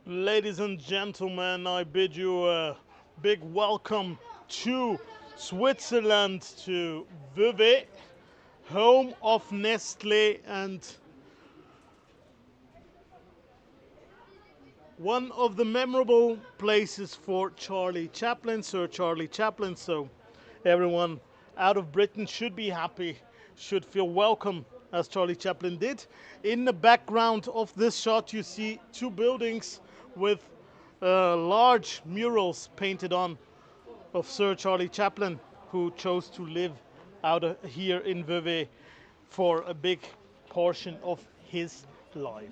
Ladies and gentlemen, I bid you a big welcome to Switzerland, to Vevey, home of Nestle and one of the memorable places for Charlie Chaplin, Sir Charlie Chaplin. So everyone out of Britain should be happy, should feel welcome as Charlie Chaplin did. In the background of this shot, you see two buildings with large murals painted on of Sir Charlie Chaplin, who chose to live here in Vevey for a big portion of his life.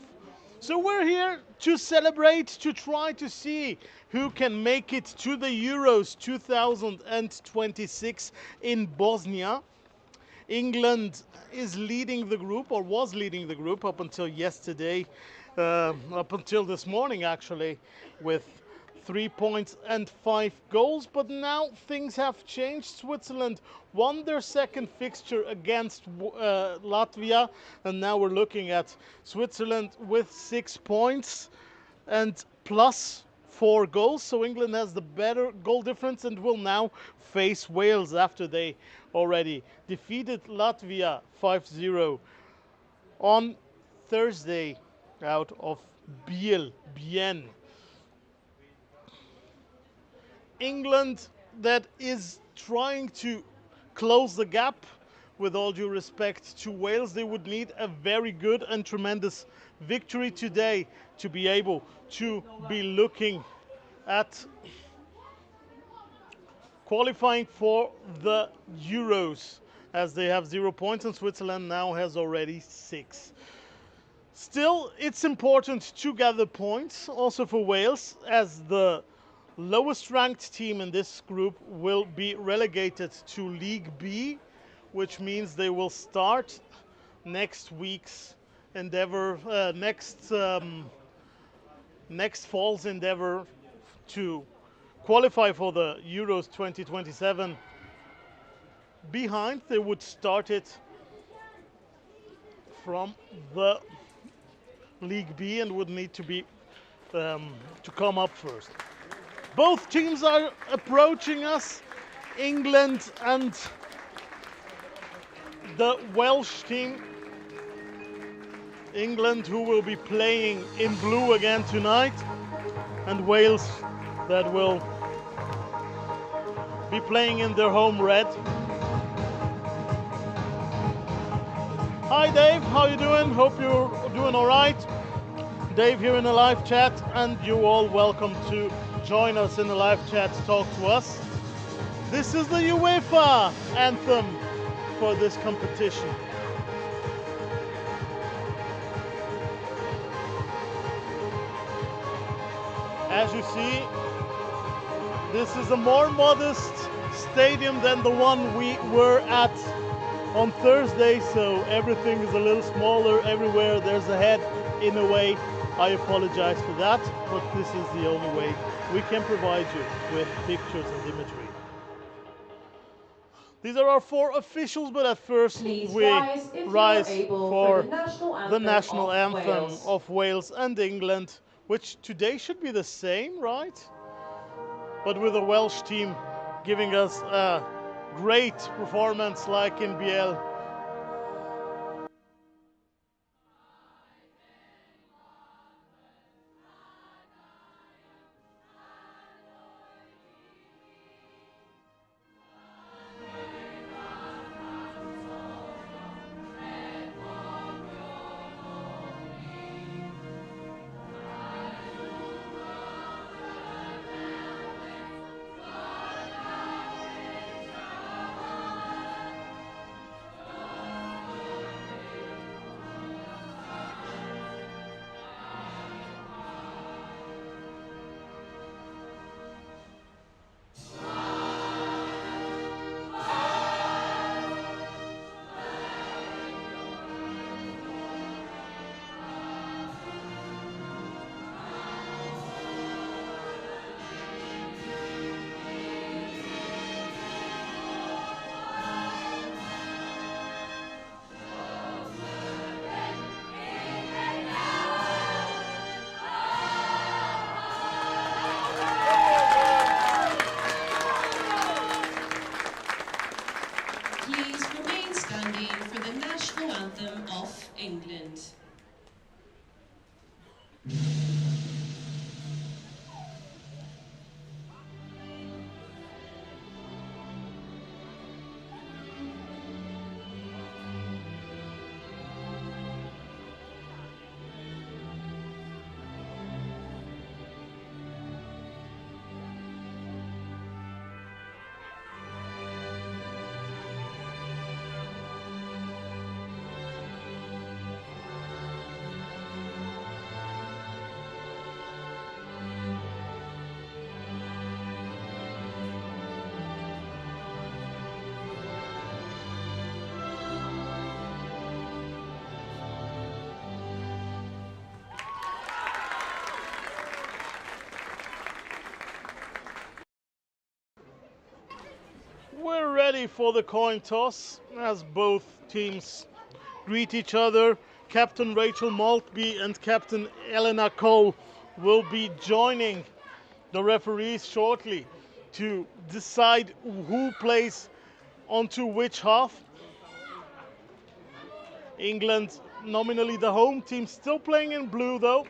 So we're here to celebrate, to try to see who can make it to the Euros 2026 in Bosnia. England is leading the group, or was leading the group up until yesterday, up until this morning actually, with 3 points and 5 goals. But now things have changed. Switzerland won their second fixture against Latvia, and now we're looking at Switzerland with 6 points and plus 4 goals. So England has the better goal difference and will now face Wales after they already defeated Latvia 5-0 on Thursday out of Bien. England that is trying to close the gap. With all due respect to Wales, they would need a very good and tremendous victory today to be able to be looking at qualifying for the Euros, as they have 0 points and Switzerland now has already 6. Still, it's important to gather points also for Wales, as the lowest ranked team in this group will be relegated to League B, which means they will start next week's endeavor, next fall's endeavor to qualify for the Euros 2027 behind. They would start it from the League B and would need to be to come up first. Both teams are approaching us, England and the Welsh team. England, who will be playing in blue again tonight, and Wales that will be playing in their home red. Hi Dave, how you doing? Hope you're doing all right. Dave here in the live chat, and you're all welcome to join us in the live chat, talk to us. This is the UEFA anthem for this competition. As you see, this is a more modest stadium than the one we were at on Thursday, so everything is a little smaller everywhere. There's a head in a way. I apologize for that, but this is the only way we can provide you with pictures and imagery. These are our 4 officials, but at first Please we rise if you are rise able for the anthem national of anthem Wales. of Wales and England, which today should be the same, right? But with a Welsh team giving us a great performance like in BL. England. We're ready for the coin toss as both teams greet each other. Captain Rachel Maltby and Captain Elena Cole will be joining the referees shortly to decide who plays onto which half. England, nominally the home team, still playing in blue though.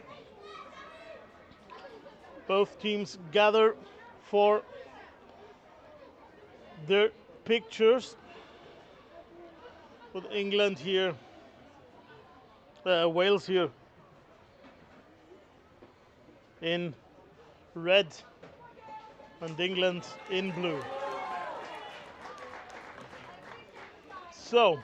Both teams gather for their pictures, with England here, Wales here in red and England in blue. So,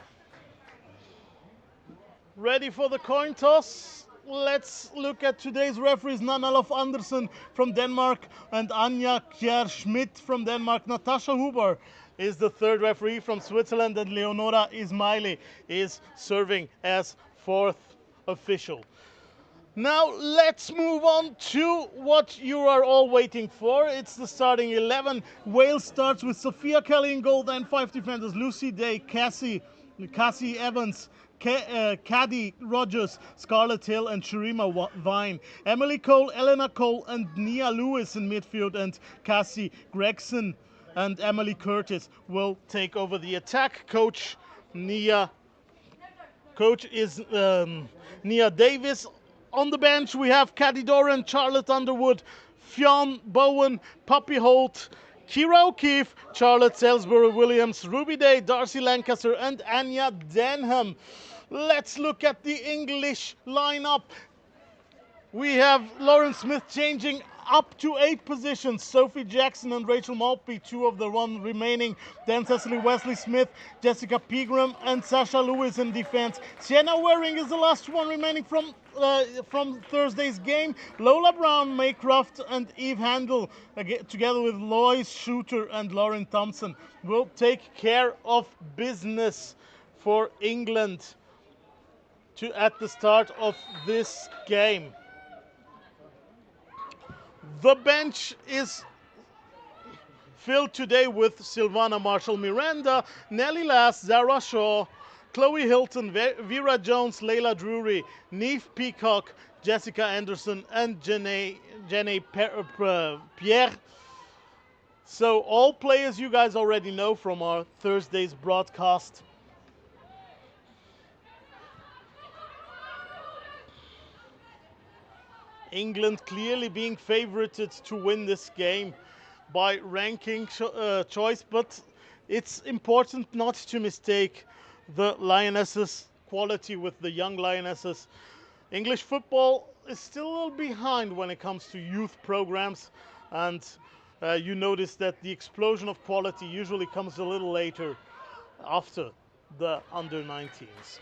ready for the coin toss? Let's look at today's referees. Nanalof Andersen from Denmark and Anja Kjær Schmidt from Denmark. Natasha Huber is the third referee from Switzerland, and Leonora Ismaili is serving as fourth official. Now let's move on to what you are all waiting for. It's the starting 11. Wales starts with Sophia Kelly in goal, then 5 defenders: Lucy Day, Cassie Evans, Cadi Rodgers, Scarlett Hill and Sharima Vine. Emily Cole, Elena Cole and Nia Lewis in midfield, and Cassie Gregson and Emily Curtis will take over the attack. Coach is Nia Davis. On the bench we have Caddy Doran, Charlotte Underwood, Fionn Bowen, Poppy Holt, Kira O'Keefe, Charlotte Salisbury Williams, Ruby Day, Darcy Lancaster and Anya Denham. Let's look at the English lineup. We have Lauren Smith changing up to 8 positions. Sophie Jackson and Rachel Maltby, 2 of the 1 remaining. Then Cecily Wesley-Smith, Jessica Pegram and Sasha Lewis in defense. Sienna Waring is the last one remaining from Thursday's game. Lola Brown, Maycroft and Eva Hendle, together with Lois Shooter and Lauren Thompson, will take care of business for England at the start of this game. The bench is filled today with Silvana Marshall-Miranda, Nellie Lass, Zara Shaw, Chloe Hilton, Vera Jones, Layla Drury, Neve Peacock, Jessica Anderson and Jenny Pierre. So all players you guys already know from our Thursday's broadcast. England clearly being favorited to win this game by ranking choice, but it's important not to mistake the Lionesses' quality with the young Lionesses. English football is still a little behind when it comes to youth programs, and you notice that the explosion of quality usually comes a little later, after the under-19s.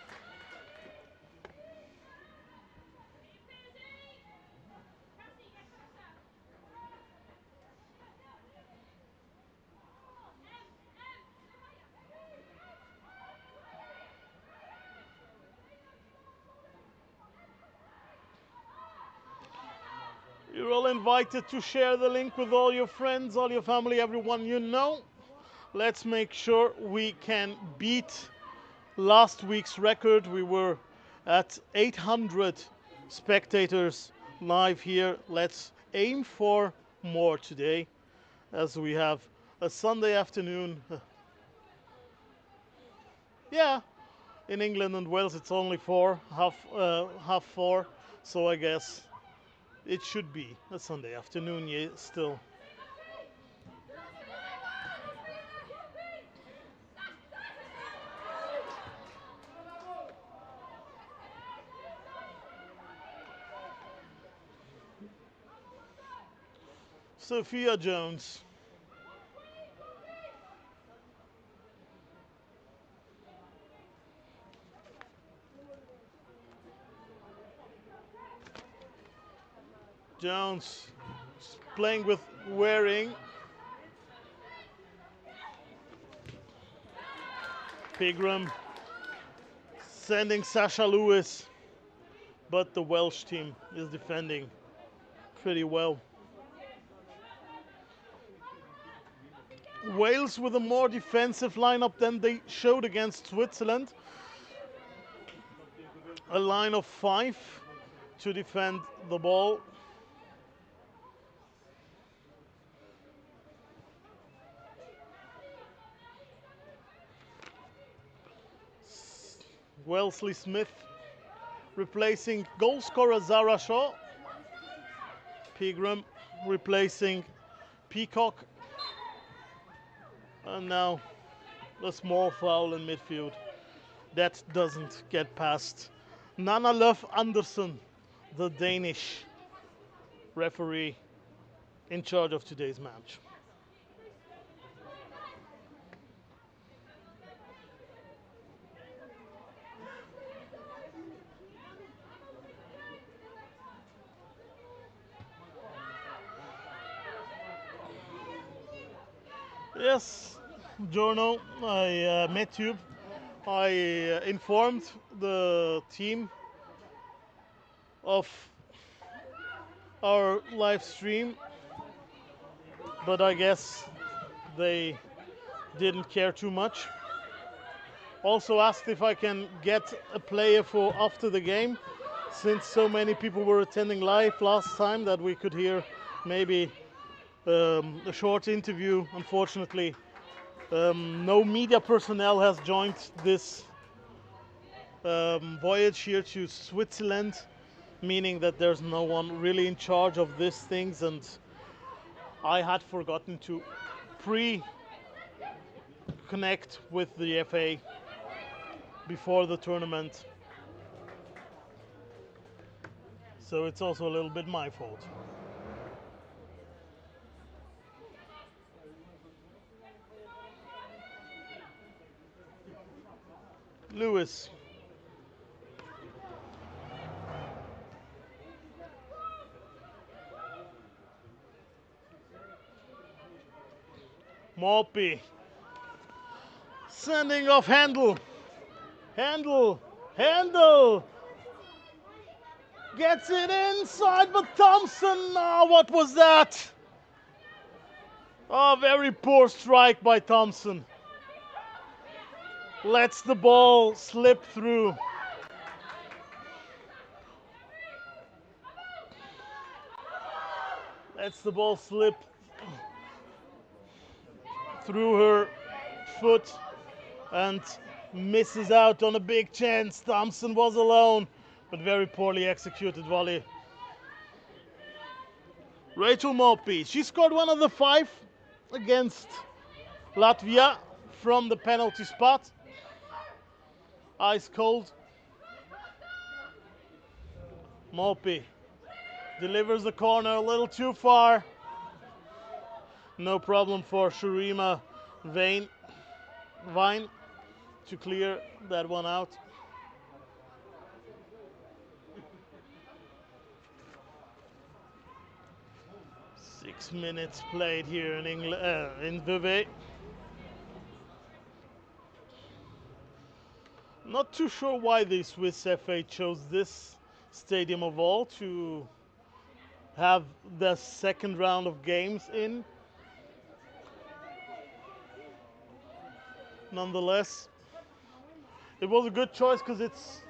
You're all invited to share the link with all your friends, all your family, everyone you know. Let's make sure we can beat last week's record. We were at 800 spectators live here. Let's aim for more today, as we have a Sunday afternoon. Yeah, In England and Wales, it's only four, half four. So I guess it should be a Sunday afternoon still. Sophia Jones. Jones playing with Waring. Pegram sending Sasha Lewis, but the Welsh team is defending pretty well. Wales with a more defensive lineup than they showed against Switzerland. A line of 5 to defend the ball. Wellesley Smith replacing goal scorer Zara Shaw. Pegram replacing Peacock. And now a small foul in midfield. That doesn't get past Nana Löf Andersen, the Danish referee in charge of today's match. Yes, Journo, I met you. I informed the team of our live stream, but I guess they didn't care too much. Also asked if I can get a player for after the game, since so many people were attending live last time, that we could hear maybe a short interview. Unfortunately, no media personnel has joined this voyage here to Switzerland, meaning that there's no one really in charge of these things, and I had forgotten to pre-connect with the FA before the tournament. So it's also a little bit my fault. Lewis. Maltby. Sending off Hendle. Hendle. Gets it inside, but Thompson, oh, what was that? Oh, very poor strike by Thompson. Lets the ball slip through. Lets the ball slip through her foot and misses out on a big chance. Thompson was alone, but very poorly executed volley. Rachel Maltby, she scored one of the 5 against Latvia from the penalty spot. Ice cold. Maltby delivers the corner a little too far. No problem for Shurima Vine to clear that one out. Six minutes played here in England, in Vevey. Not too sure why the Swiss FA chose this stadium of all to have the second round of games in. Nonetheless, it was a good choice because it's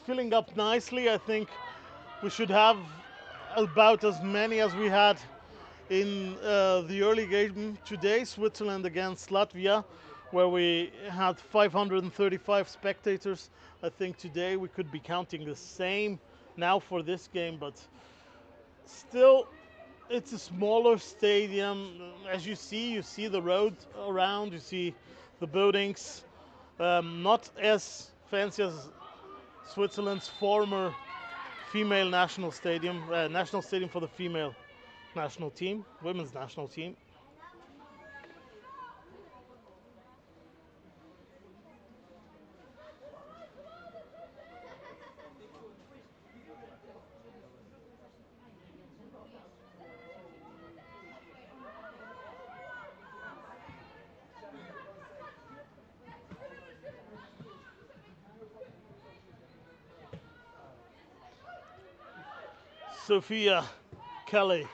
filling up nicely. I think we should have about as many as we had in the early game today, Switzerland against Latvia. where we had 535 spectators. I think today we could be counting the same now for this game, but still it's a smaller stadium. As you see the road around, you see the buildings, not as fancy as Switzerland's former female national stadium for the female national team, women's national team. Sophia Kelly.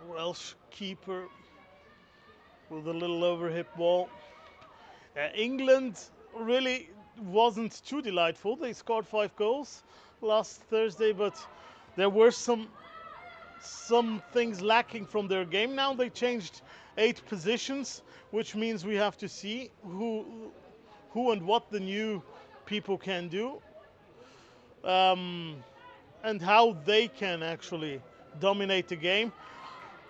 Welsh keeper with a little overhip ball. England really wasn't too delightful. They scored 5 goals last Thursday, but there were some things lacking from their game. Now they changed 8 positions, which means we have to see who and what the new people can do, and how they can actually dominate the game.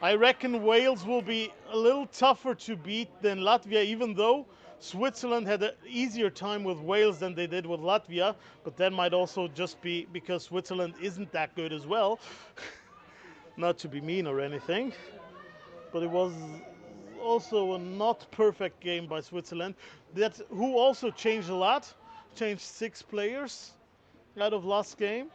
I reckon Wales will be a little tougher to beat than Latvia, even though Switzerland had an easier time with Wales than they did with Latvia, but that might also just be because Switzerland isn't that good as well. Not to be mean or anything, but it was also a not perfect game by Switzerland, who also changed a lot, changed 6 players out of last game.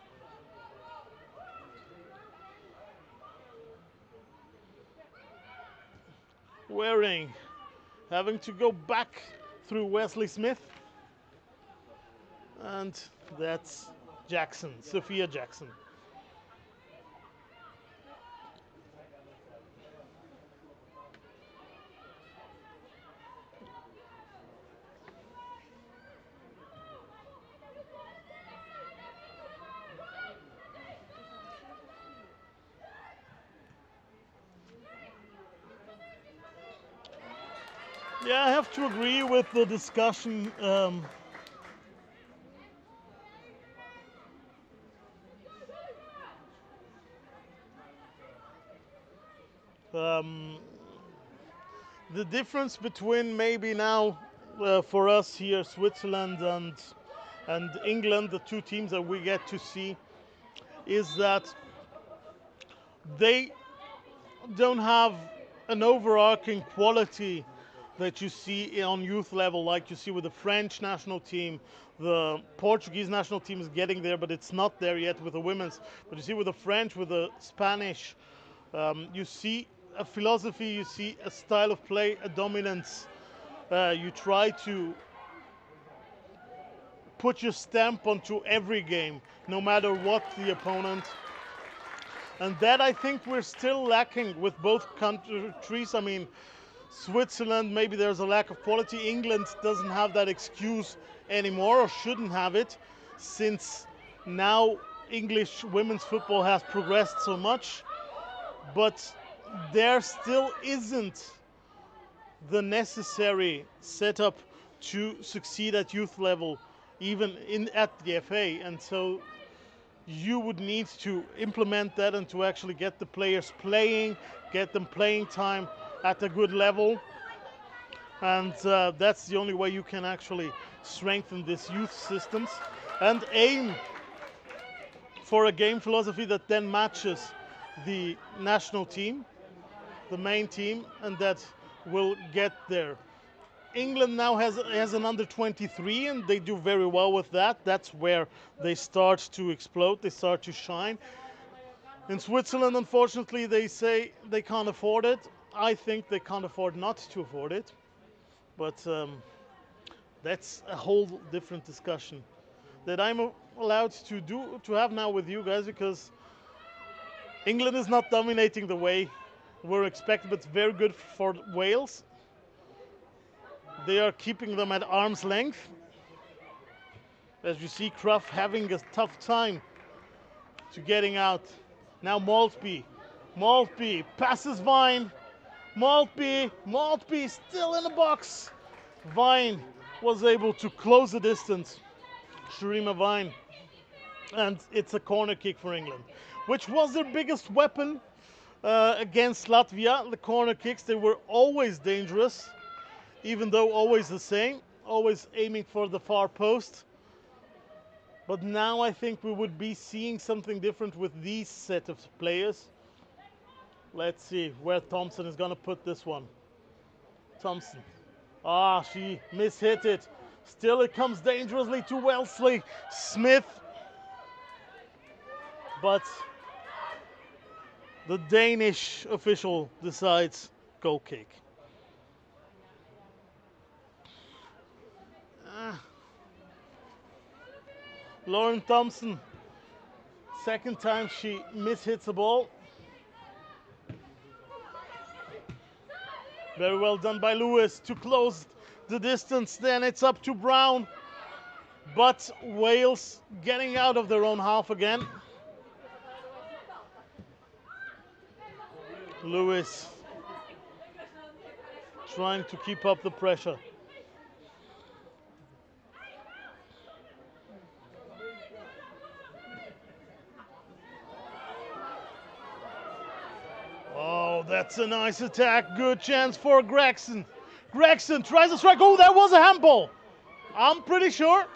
Waring having to go back through Wesley Smith, and that's Jackson, Sophia Jackson. Yeah, I have to agree with the discussion. The difference between maybe now for us here, Switzerland and England, the 2 teams that we get to see, is that they don't have an overarching quality that you see on youth level, like you see with the French national team. The Portuguese national team is getting there, but it's not there yet with the women's. But you see with the French, with the Spanish, you see a philosophy, you see a style of play, a dominance. You try to put your stamp onto every game, no matter what the opponent. And that, I think, we're still lacking with both countries. I mean, Switzerland, maybe there's a lack of quality. England doesn't have that excuse anymore, or shouldn't have it, since now English women's football has progressed so much. But there still isn't the necessary setup to succeed at youth level, even at the FA. And so you would need to implement that and to actually get the players playing, get them playing time at a good level. And that's the only way you can actually strengthen these youth systems and aim for a game philosophy that then matches the national team, the main team, and that will get there. England now has an under 23, and they do very well with that. That's where they start to explode, they start to shine. In Switzerland, unfortunately, they say they can't afford it. I think they can't afford not to afford it. But that's a whole different discussion that I'm allowed to have now with you guys, because England is not dominating the way we're expected, but it's very good for Wales. They are keeping them at arm's length. As you see, Clough having a tough time to getting out. Now Maltby. Maltby passes Vine. Maltby still in the box. Vine was able to close the distance. Sharima Vine. And it's a corner kick for England, which was their biggest weapon against Latvia. The corner kicks, they were always dangerous, even though always the same, always aiming for the far post. But now I think we would be seeing something different with these set of players. Let's see where Thompson is going to put this one. Thompson. She mishit it. Still it comes dangerously to Wellesley. Smith. But the Danish official decides goal kick. Lauren Thompson, second time she mishits the ball. Very well done by Lewis to close the distance. Then it's up to Brown. But Wales getting out of their own half again. Lewis trying to keep up the pressure. Oh, that's a nice attack. Good chance for Gregson. Gregson tries to strike. Oh, that was a handball. I'm pretty sure.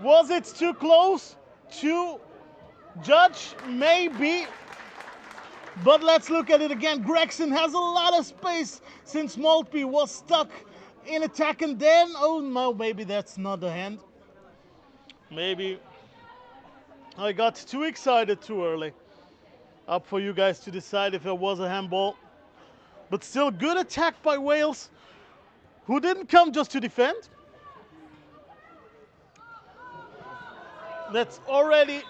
Was it too close to judge? Maybe. But let's look at it again. Gregson has a lot of space since Maltby was stuck in attack, and then, oh no, maybe that's not a hand. Maybe I got too excited too early. Up for you guys to decide if it was a handball. But still good attack by Wales, who didn't come just to defend. That's already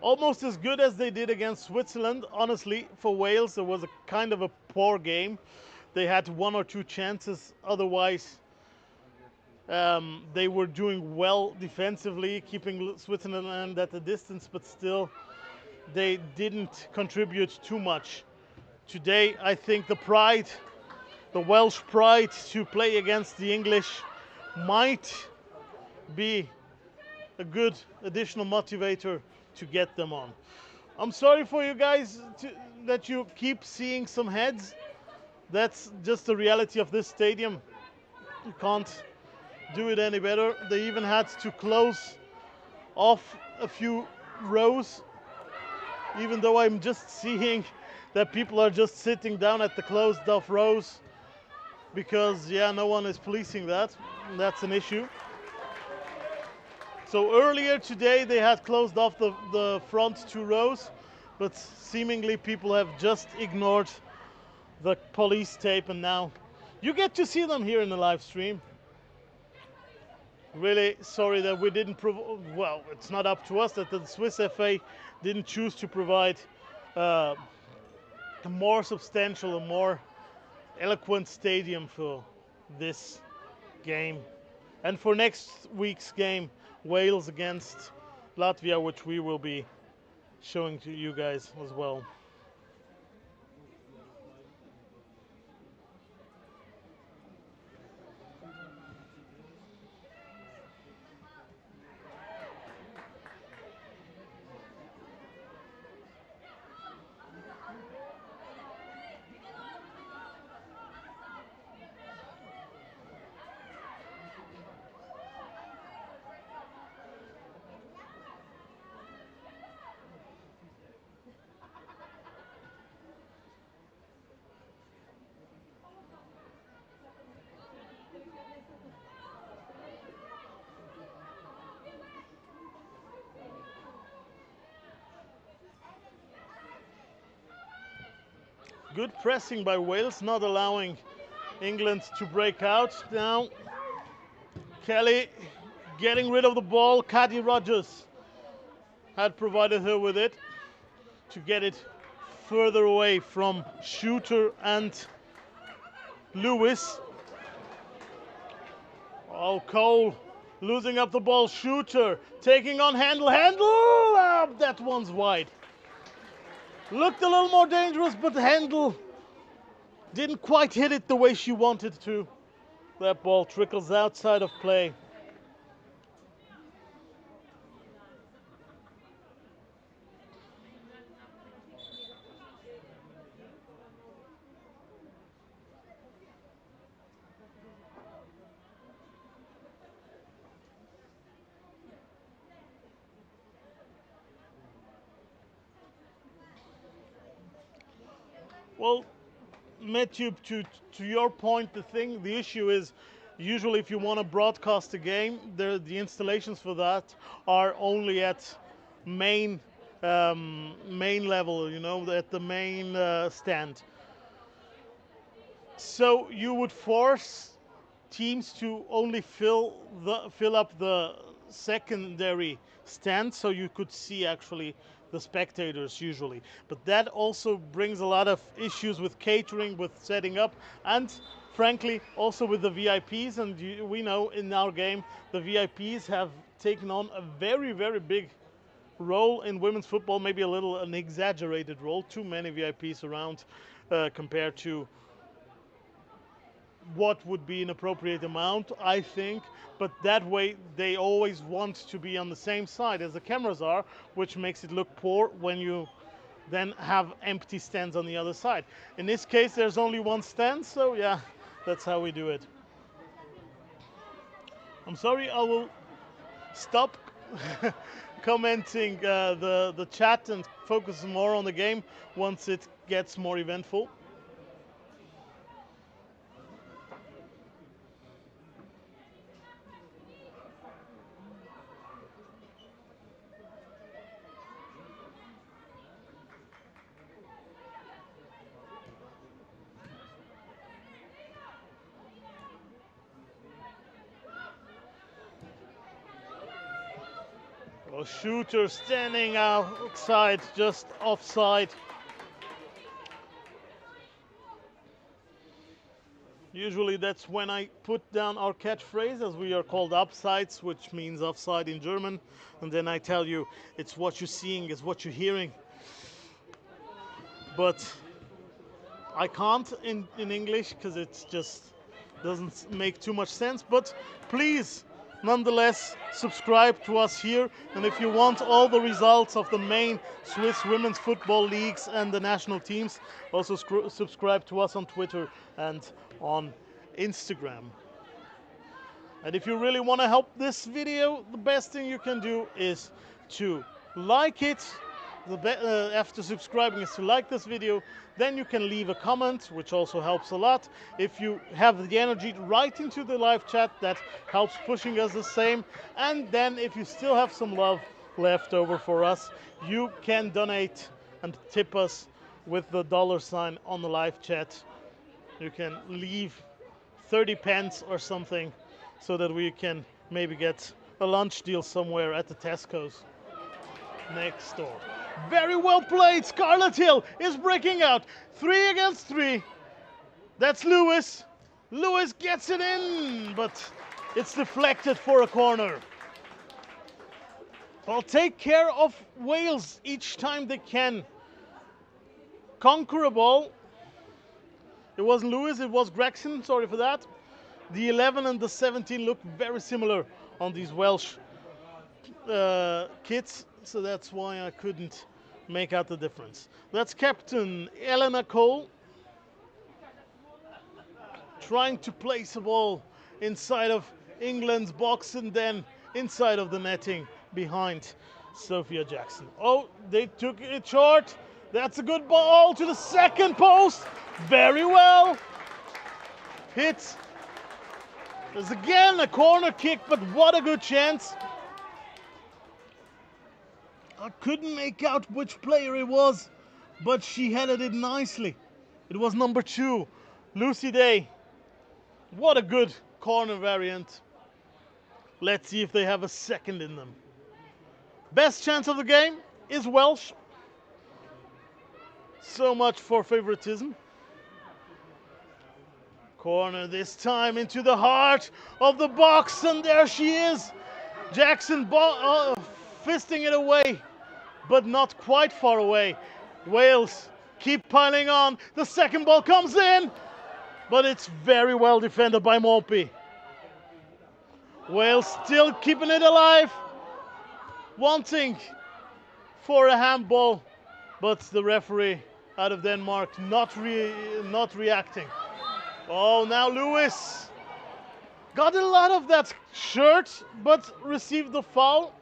almost as good as they did against Switzerland. Honestly, for Wales, it was a kind of a poor game. They had one or two chances. Otherwise, they were doing well defensively, keeping Switzerland at a distance, but still, they didn't contribute too much. Today, I think the pride, the Welsh pride to play against the English might be a good additional motivator to get them on. I'm sorry for you guys that you keep seeing some heads. That's just the reality of this stadium. You can't do it any better. They even had to close off a few rows, even though I'm just seeing that people are just sitting down at the closed off rows because, yeah, no one is policing that. That's an issue. So earlier today they had closed off the front two rows, but seemingly people have just ignored the police tape, and now you get to see them here in the live stream. Really sorry that we didn't well, it's not up to us that the Swiss FA didn't choose to provide a more substantial, a more eloquent stadium for this game. And for next week's game, Wales against Latvia, which we will be showing to you guys as well. Good pressing by Wales, not allowing England to break out. Now Kelly getting rid of the ball. Cadi Rodgers had provided her with it to get it further away from Shooter and Lewis. Oh, Cole losing up the ball. Shooter taking on Hendle. Hendle! Ah, that one's wide. Looked a little more dangerous, but Hendle didn't quite hit it the way she wanted to. That ball trickles outside of play. Well, Matthew, to your point, the issue is usually if you want to broadcast a game, the installations for that are only at main main level, you know, at the main stand. So you would force teams to only fill up the secondary stand so you could see actually the spectators usually. But that also brings a lot of issues with catering, with setting up, and frankly also with the VIPs. And we know in our game the VIPs have taken on a very, very big role in women's football, maybe an exaggerated role, too many VIPs around compared to what would be an appropriate amount, I think. But that way they always want to be on the same side as the cameras are, which makes it look poor when you then have empty stands on the other side. In this case there's only one stand, so yeah, that's how we do it. I'm sorry, I will stop commenting the chat and focus more on the game once it gets more eventful. A shooter standing outside, just offside. Usually that's when I put down our catchphrase, as we are called Abseits, which means offside in German. And then I tell you, it's what you're seeing, it's what you're hearing. But I can't in English because it just doesn't make too much sense. But please, nonetheless, subscribe to us here. And if you want all the results of the main Swiss women's football leagues and the national teams, also subscribe to us on Twitter and on Instagram. And if you really want to help this video, the best thing you can do is to like it. After subscribing is to like this video. Then you can leave a comment, which also helps a lot. If you have the energy to write into the live chat, that helps pushing us the same. And then if you still have some love left over for us, you can donate and tip us with the $ on the live chat. You can leave 30 pence or something so that we can maybe get a lunch deal somewhere at the Tesco's next door. Very well played. Scarlett Hill is breaking out. 3 against 3. That's Lewis. Lewis gets it in, but it's deflected for a corner. Well, take care of Wales each time they can conquer a ball. It wasn't Lewis, it was Gregson. Sorry for that. The 11 and the 17 look very similar on these Welsh kits, so that's why I couldn't make out the difference. That's captain Eleanor Cole trying to place a ball inside of England's box and then inside of the netting behind Sophia Jackson. Oh, they took it short. That's a good ball to the second post. Very well. Hit. There's again a corner kick, but what a good chance. I couldn't make out which player it was, but she headed it nicely. It was number 2, Lucy Day. What a good corner variant. Let's see if they have a second in them. Best chance of the game is Welsh. So much for favoritism. Corner this time into the heart of the box, and there she is. Jackson fisting it away, but not quite far away. Wales keep piling on. The second ball comes in, but it's very well defended by Maltby. Wales still keeping it alive, wanting for a handball, but the referee out of Denmark not reacting. Oh, now Lewis got a lot of that shirt, but received the foul.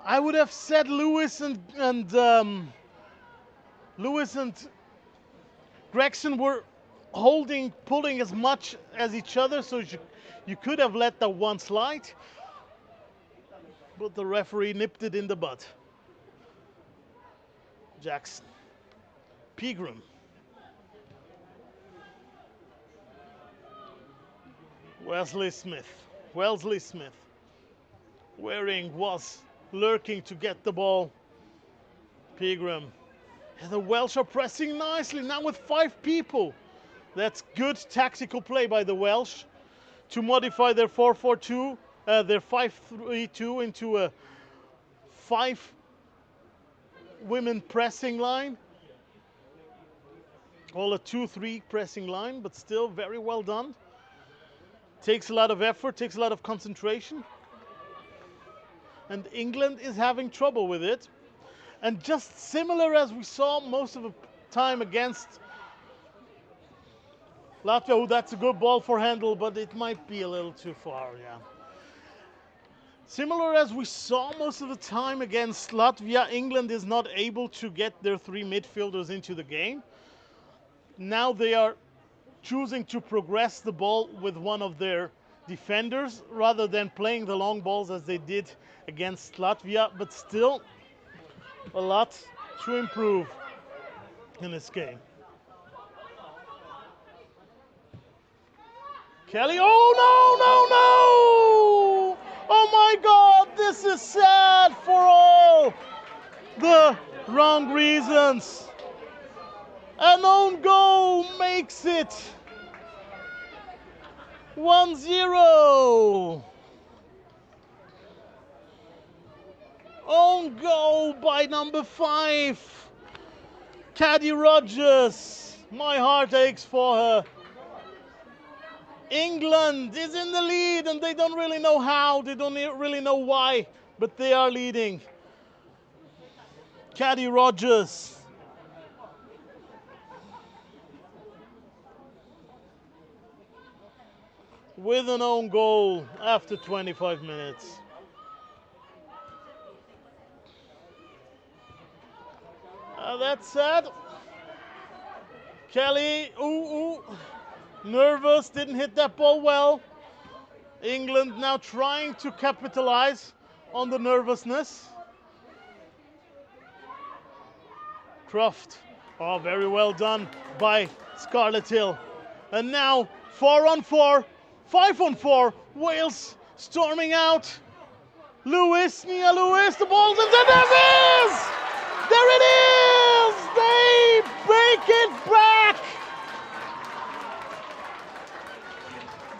I would have said Lewis and Gregson were pulling as much as each other, so you could have let that one slide, but the referee nipped it in the bud. Jackson, Pegram, Wellesley Smith. Waring was lurking to get the ball. Pegram. And the Welsh are pressing nicely now with 5 people. That's good tactical play by the Welsh to modify their 4-4-2, their 5-3-2 into a 5 women pressing line. All a 2-3 pressing line, but still very well done. Takes a lot of effort, takes a lot of concentration. And England is having trouble with it. And just similar as we saw most of the time against Latvia, oh, that's a good ball for Hendle, but it might be a little too far, yeah. Similar as we saw most of the time against Latvia, England is not able to get their 3 midfielders into the game. Now they are choosing to progress the ball with one of their defenders rather than playing the long balls as they did against Latvia, but still a lot to improve in this game. Kelly, oh no! Oh my God, this is sad for all the wrong reasons. An own goal makes it 1-0. Own goal by number 5, Cadi Rodgers. My heart aches for her. England is in the lead and they don't really know how, they don't really know why, but they are leading. Cadi Rodgers. With an own goal after 25 minutes. That's sad. Kelly, nervous, didn't hit that ball well. England now trying to capitalize on the nervousness. Croft, oh, very well done by Scarlett Hill. And now 4-on-4, 5-on-4, Wales storming out. Lewis, Nia Lewis, the ball's in the net. There it is! They break it back!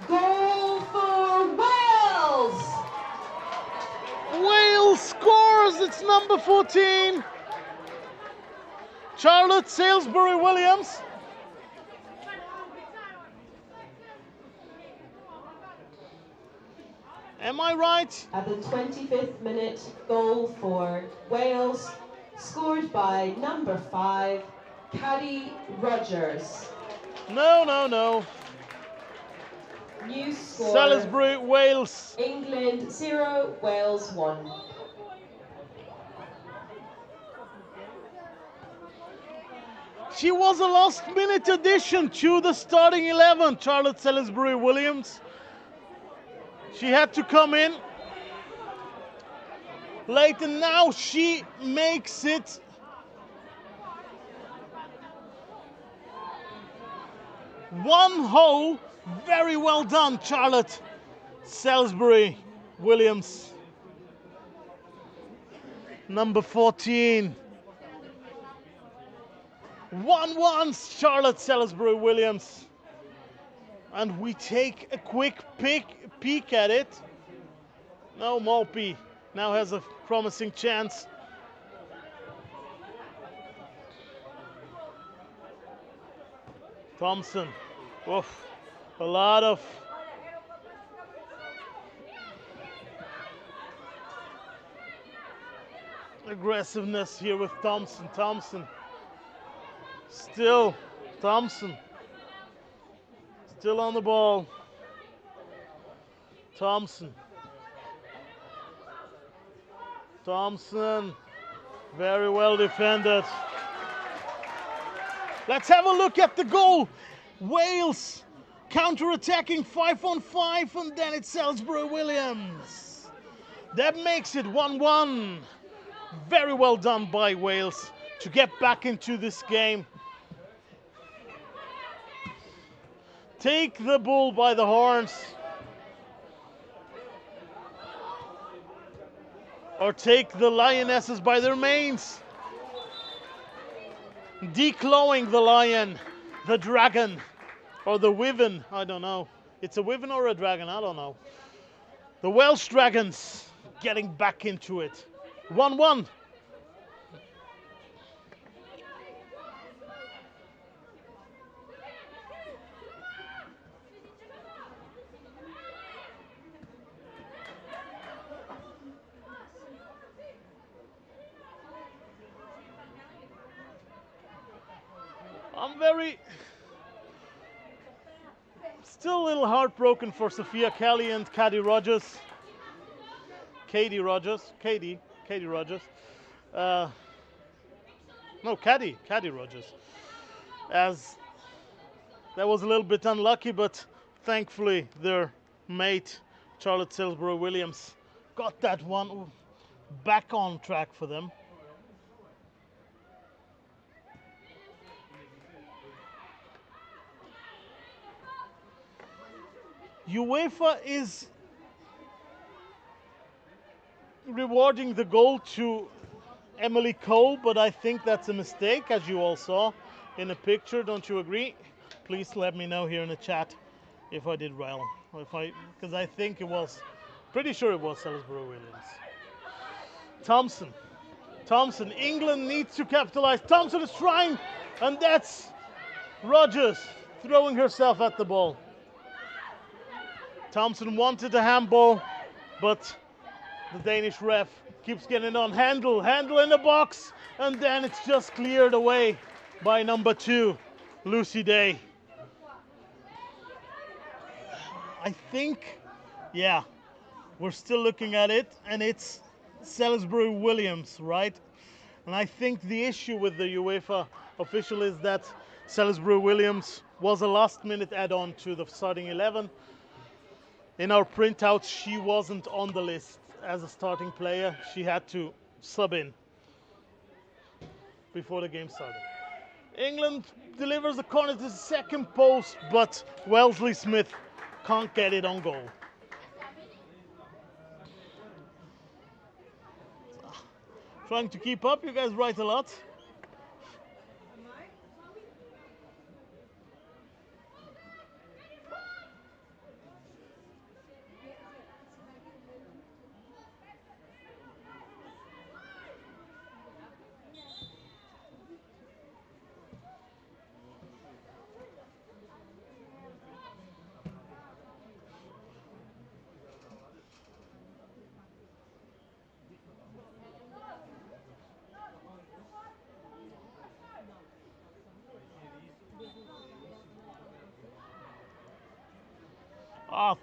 Goal for Wales! Wales scores, it's number 14. Charlotte Salisbury-Williams. Am I right? At the 25th minute, goal for Wales, scored by number 5, Cadi Rodgers. No. New score. Salisbury, Wales. England 0, Wales 1. She was a last-minute addition to the starting 11, Charlotte Salisbury-Williams. She had to come in late, and now she makes it 1-0. Very well done, Charlotte Salisbury-Williams. Number 14. 1-1, Charlotte Salisbury-Williams. And we take a quick peek at it. No, Malpe now has a promising chance. Thompson. Oof. A lot of aggressiveness here with Thompson. Still Thompson. Still on the ball. Thompson. Very well defended. Let's have a look at the goal. Wales counter-attacking 5-on-5, and then it's Salisbury-Williams. That makes it 1-1. Very well done by Wales to get back into this game. Take the bull by the horns. Or take the lionesses by their manes. Declawing the lion, the dragon, or the wyvern, I don't know. It's a wyvern or a dragon, I don't know. The Welsh Dragons getting back into it. 1-1. I'm still a little heartbroken for Sophia Kelly and Cadi Rodgers. Cadi Rodgers. No, Cadi Rodgers. As that was a little bit unlucky, but thankfully their mate, Charlotte Salisbury-Williams, got that one back on track for them. UEFA is rewarding the goal to Emily Cole, but I think that's a mistake, as you all saw in the picture. Don't you agree? Please let me know here in the chat if I did well. Because I think it was, pretty sure it was Salisbury-Williams. Thompson, England needs to capitalize. Thompson is trying, and that's Rodgers throwing herself at the ball. Thompson wanted a handball, but the Danish ref keeps getting on. Hendle in the box, and then it's just cleared away by number 2, Lucy Day. I think, yeah, we're still looking at it, and it's Salisbury-Williams, right? And I think the issue with the UEFA official is that Salisbury-Williams was a last-minute add-on to the starting 11. In our printouts, she wasn't on the list as a starting player. She had to sub in before the game started. England delivers a corner to the second post, but Wellesley Smith can't get it on goal. Trying to keep up, you guys write a lot.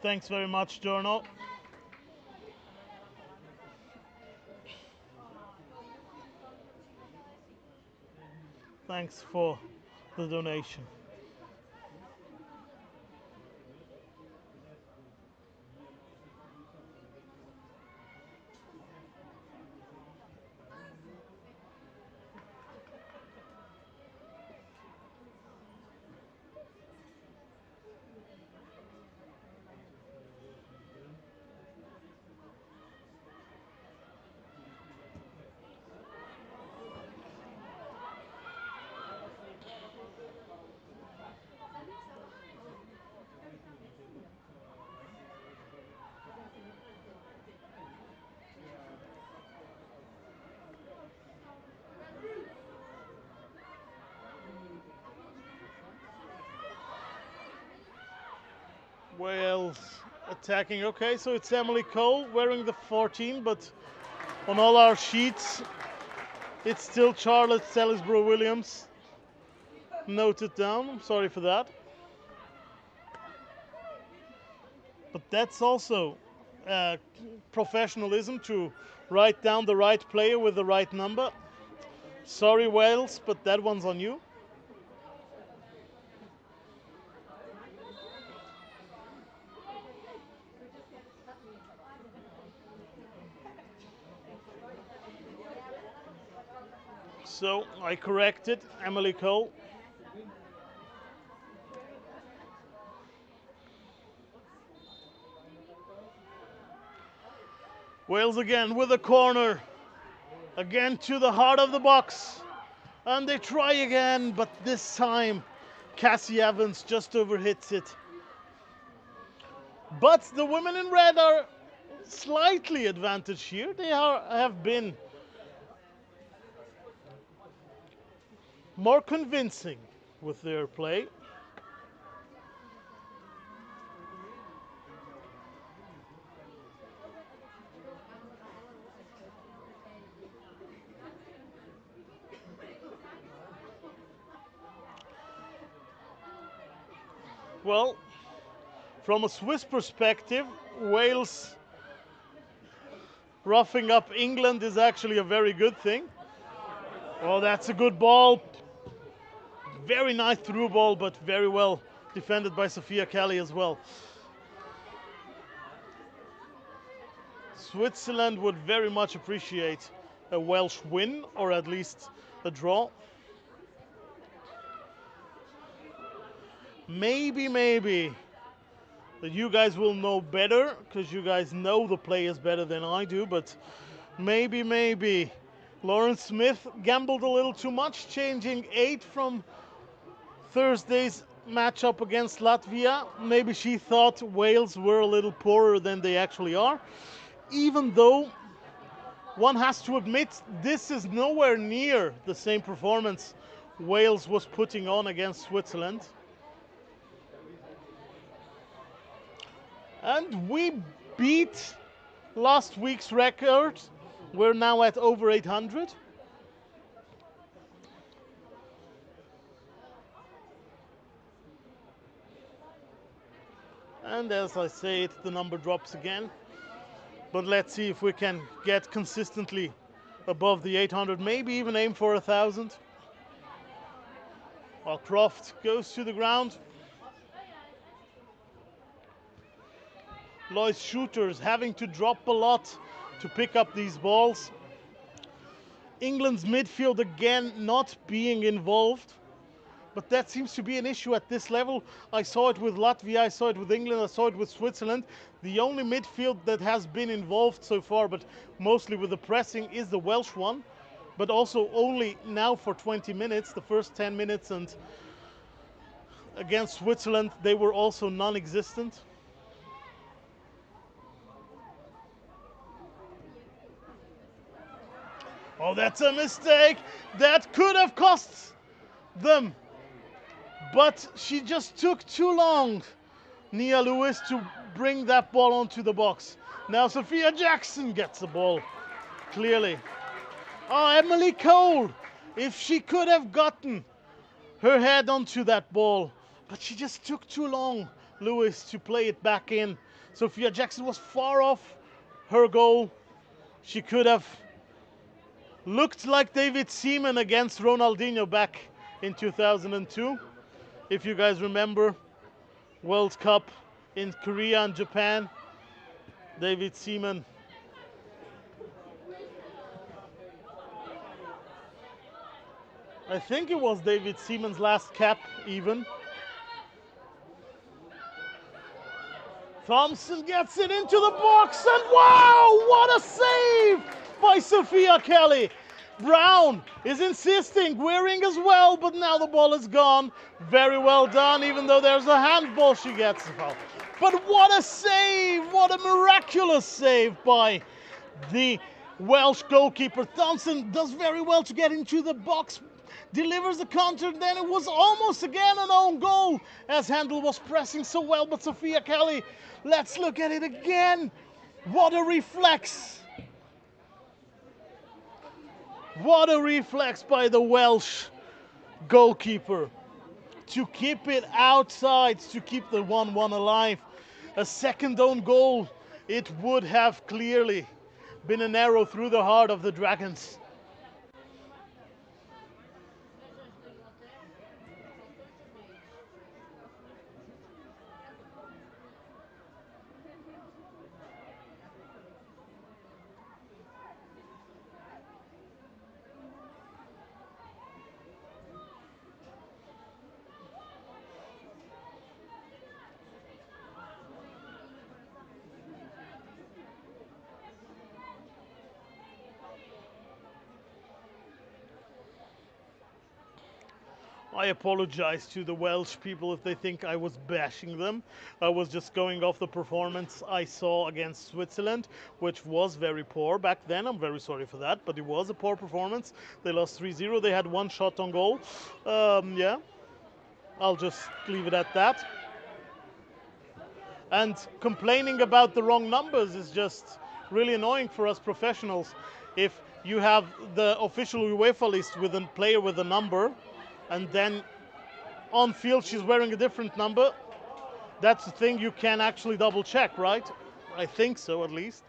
Thanks very much, Journal. Thanks for the donation. Wales attacking. Okay, so it's Emily Cole wearing the 14, but on all our sheets, it's still Charlotte Salisbury-Williams. Note it down. I'm sorry for that. But that's also professionalism, to write down the right player with the right number. Sorry, Wales, but that one's on you. So I corrected Emily Cole. Wales again with a corner. Again to the heart of the box. And they try again, but this time Cassie Evans just overhits it. But the women in red are slightly advantaged here. They have been more convincing with their play. Well, from a Swiss perspective, Wales roughing up England is actually a very good thing. Oh, that's a good ball. Very nice through ball, but very well defended by Sophia Kelly as well. Switzerland would very much appreciate a Welsh win, or at least a draw. Maybe that you guys will know better, because you guys know the players better than I do, but maybe Lauren Smith gambled a little too much, changing 8 from Thursday's matchup against Latvia. Maybe she thought Wales were a little poorer than they actually are, even though one has to admit this is nowhere near the same performance Wales was putting on against Switzerland. And we beat last week's record. We're now at over 800. And as I say it, the number drops again. But let's see if we can get consistently above the 800, maybe even aim for 1,000. While Croft goes to the ground. Lois Shooters having to drop a lot to pick up these balls. England's midfield again not being involved, but that seems to be an issue at this level. I saw it with Latvia, I saw it with England, I saw it with Switzerland. The only midfield that has been involved so far, but mostly with the pressing, is the Welsh one, but also only now for 20 minutes, the first 10 minutes, and against Switzerland they were also non-existent. Oh, that's a mistake. That could have cost them. But she just took too long, Nia Lewis, to bring that ball onto the box. Now Sophia Jackson gets the ball, clearly. Oh, Emily Cole, if she could have gotten her head onto that ball. But she just took too long, Lewis, to play it back in. Sophia Jackson was far off her goal. She could have looked like David Seaman against Ronaldinho back in 2002. If you guys remember, World Cup in Korea and Japan, David Seaman. I think it was David Seaman's last cap even. Thompson gets it into the box, and wow, what a save by Sophia Kelly. Brown is insisting, Wearing as well, but now the ball is gone. Very well done, even though there's a handball, she gets the foul. But what a save, what a miraculous save by the Welsh goalkeeper Thompson does very well to get into the box, delivers the counter, then it was almost again an own goal as Hendle was pressing so well, but Sophia Kelly, let's look at it again. What a reflex! What a reflex by the Welsh goalkeeper to keep it outside, to keep the 1-1 alive. A second own goal, it would have clearly been an arrow through the heart of the Dragons. I apologize to the Welsh people if they think I was bashing them. I was just going off the performance I saw against Switzerland, which was very poor back then. I'm very sorry for that, but it was a poor performance. They lost 3-0. They had one shot on goal. Yeah, I'll just leave it at that. And complaining about the wrong numbers is just really annoying for us professionals. If you have the official UEFA list with a player with a number, and then on field she's wearing a different number, that's the thing you can actually double check, right? I think so, at least.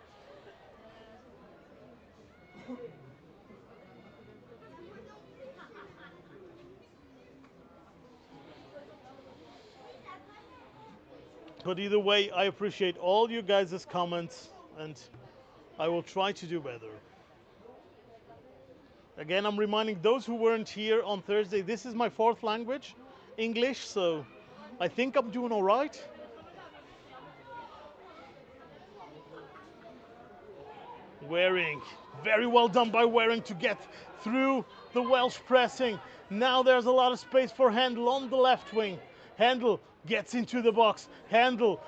But either way, I appreciate all you guys' comments, and I will try to do better. Again, I'm reminding those who weren't here on Thursday, this is my fourth language, English, so I think I'm doing all right. Waring, very well done by Waring to get through the Welsh pressing. Now there's a lot of space for Hendle on the left wing. Hendle gets into the box. Hendle,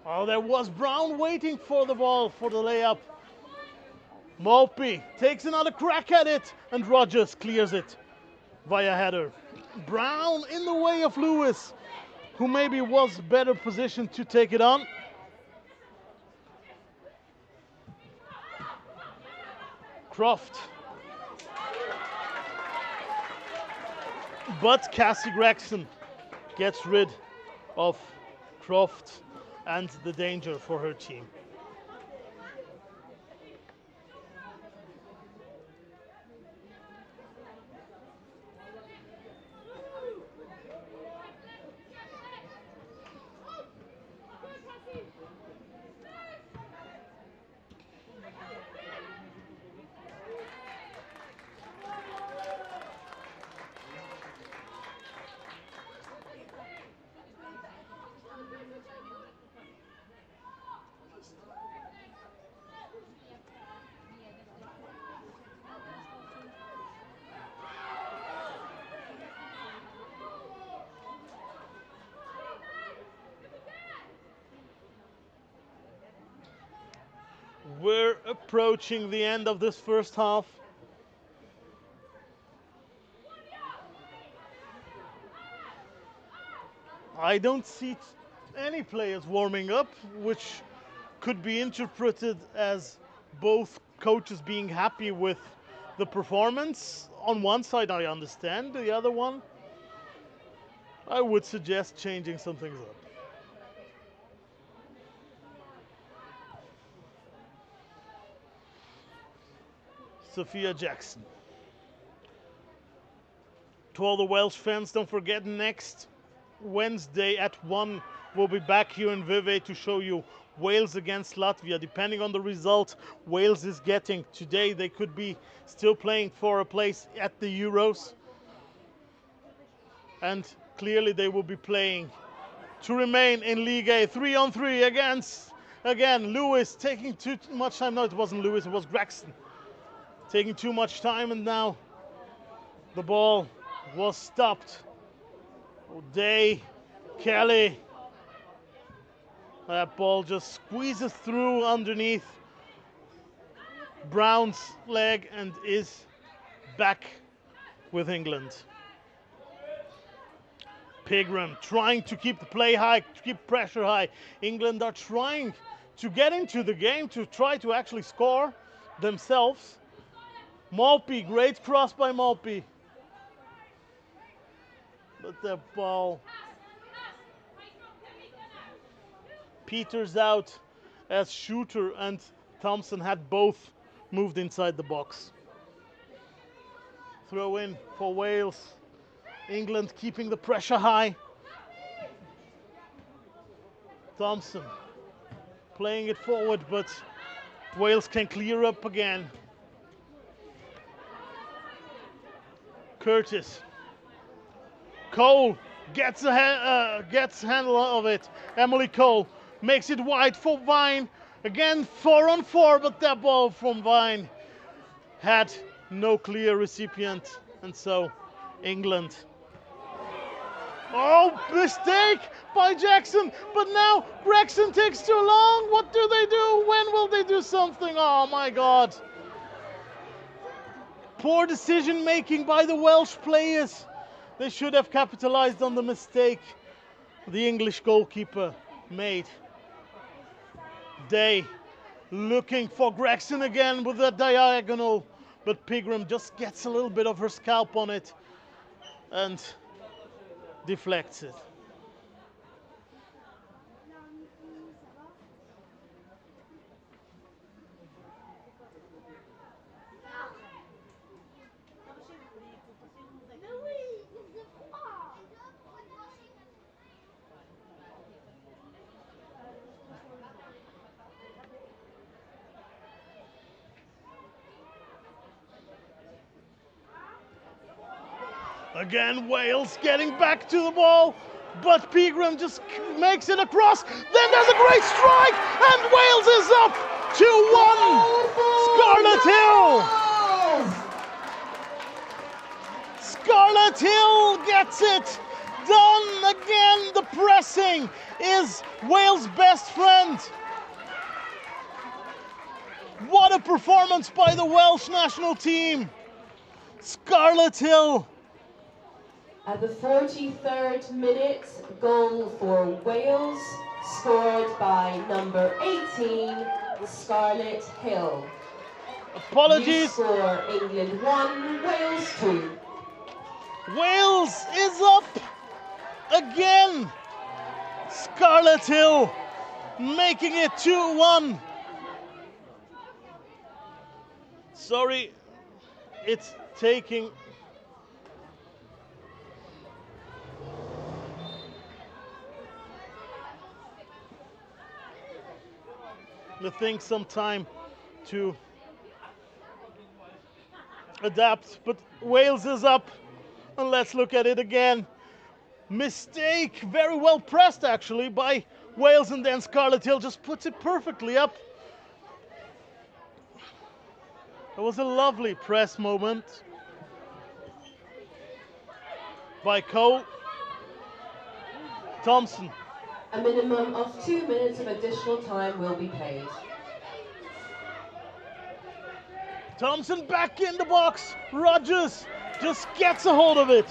oh, there was Brown waiting for the ball for the layup. Maltby takes another crack at it, and Rodgers clears it via header. Brown in the way of Lewis, who maybe was better positioned to take it on. Croft. But Cassie Gregson gets rid of Croft and the danger for her team. We're approaching the end of this first half. I don't see any players warming up, which could be interpreted as both coaches being happy with the performance. On one side, I understand. The other one, I would suggest changing some things up. Sophia Jackson. To all the Welsh fans, don't forget next Wednesday at 1 we'll be back here in Vevey to show you Wales against Latvia. Depending on the result Wales is getting today, they could be still playing for a place at the Euros, and clearly they will be playing to remain in League A. 3-on-3 against, again, Lewis taking too much time. No, it wasn't Lewis, it was Gregson taking too much time, and now the ball was stopped. O'Day, Kelly, that ball just squeezes through underneath Brown's leg and is back with England. Pigram trying to keep the play high, to keep pressure high. England are trying to get into the game, to try to actually score themselves. Malpe, great cross by Malpe. But the ball peters out as Shooter and Thompson had both moved inside the box. Throw in for Wales. England keeping the pressure high. Thompson playing it forward, but Wales can clear up again. Curtis. Cole gets handle of it. Emily Cole makes it wide for Vine. Again 4-on-4, but that ball from Vine had no clear recipient, and so England. Oh, mistake by Jackson, but now Gregson takes too long. What do they do? When will they do something? Oh my God. Poor decision making by the Welsh players. They should have capitalized on the mistake the English goalkeeper made. Day looking for Gregson again with a diagonal, but Pigram just gets a little bit of her scalp on it and deflects it. Again, Wales getting back to the ball, but Pigram just makes it across. Then there's a great strike, and Wales is up 2-1. Scarlett Hill. Scarlett Hill gets it done again. The pressing is Wales' best friend. What a performance by the Welsh national team. Scarlett Hill. At the 43rd minute, goal for Wales, scored by number 18, Scarlett Hill. Apologies. New score, England 1, Wales 2. Wales is up again. Scarlett Hill making it 2-1. Sorry, it's taking the thing some time to adapt, but Wales is up, and let's look at it again. Mistake, very well pressed actually by Wales, and then Scarlett Hill just puts it perfectly up. It was a lovely press moment by Cole. Thompson. A minimum of 2 minutes of additional time will be paid. Thompson back in the box. Rodgers just gets a hold of it.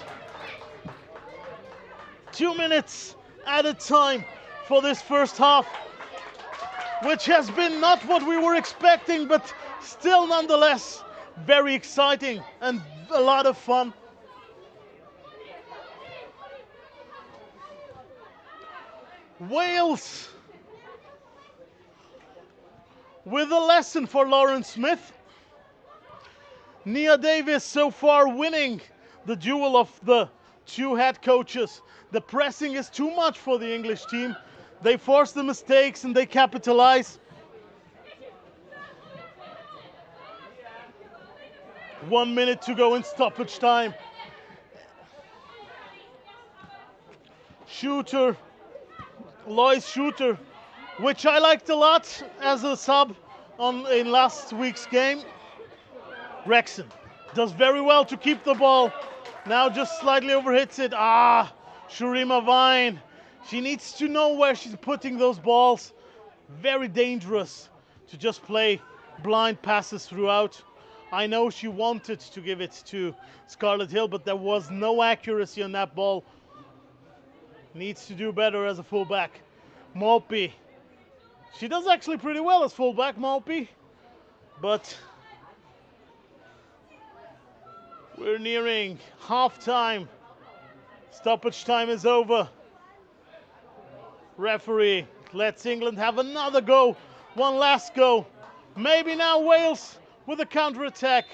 2 minutes added time for this first half, which has been not what we were expecting, but still nonetheless very exciting and a lot of fun. Wales with a lesson for Lauren Smith. Nia Davis so far winning the duel of the two head coaches. The pressing is too much for the English team. They force the mistakes and they capitalize. 1 minute to go in stoppage time. Shooter. Lois Shooter, which I liked a lot as a sub in last week's game. Gregson does very well to keep the ball. Now just slightly overhits it. Shurima Vine. She needs to know where she's putting those balls. Very dangerous to just play blind passes throughout. I know she wanted to give it to Scarlett Hill, but there was no accuracy on that ball. Needs to do better as a fullback. Malpi. She does actually pretty well as fullback, Malpi. But we're nearing half-time. Stoppage time is over. Referee lets England have another go. One last go. Maybe now Wales with a counter-attack.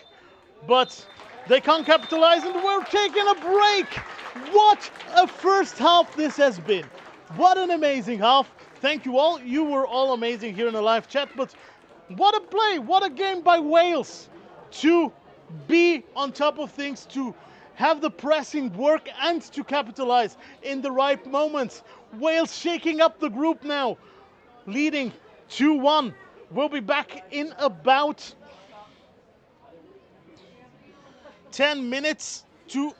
But they can't capitalize and we're taking a break. What a first half this has been. What an amazing half. Thank you all. You were all amazing here in the live chat. But what a play. What a game by Wales to be on top of things, to have the pressing work and to capitalize in the right moments. Wales shaking up the group now, leading 2-1. We'll be back in about 10 minutes to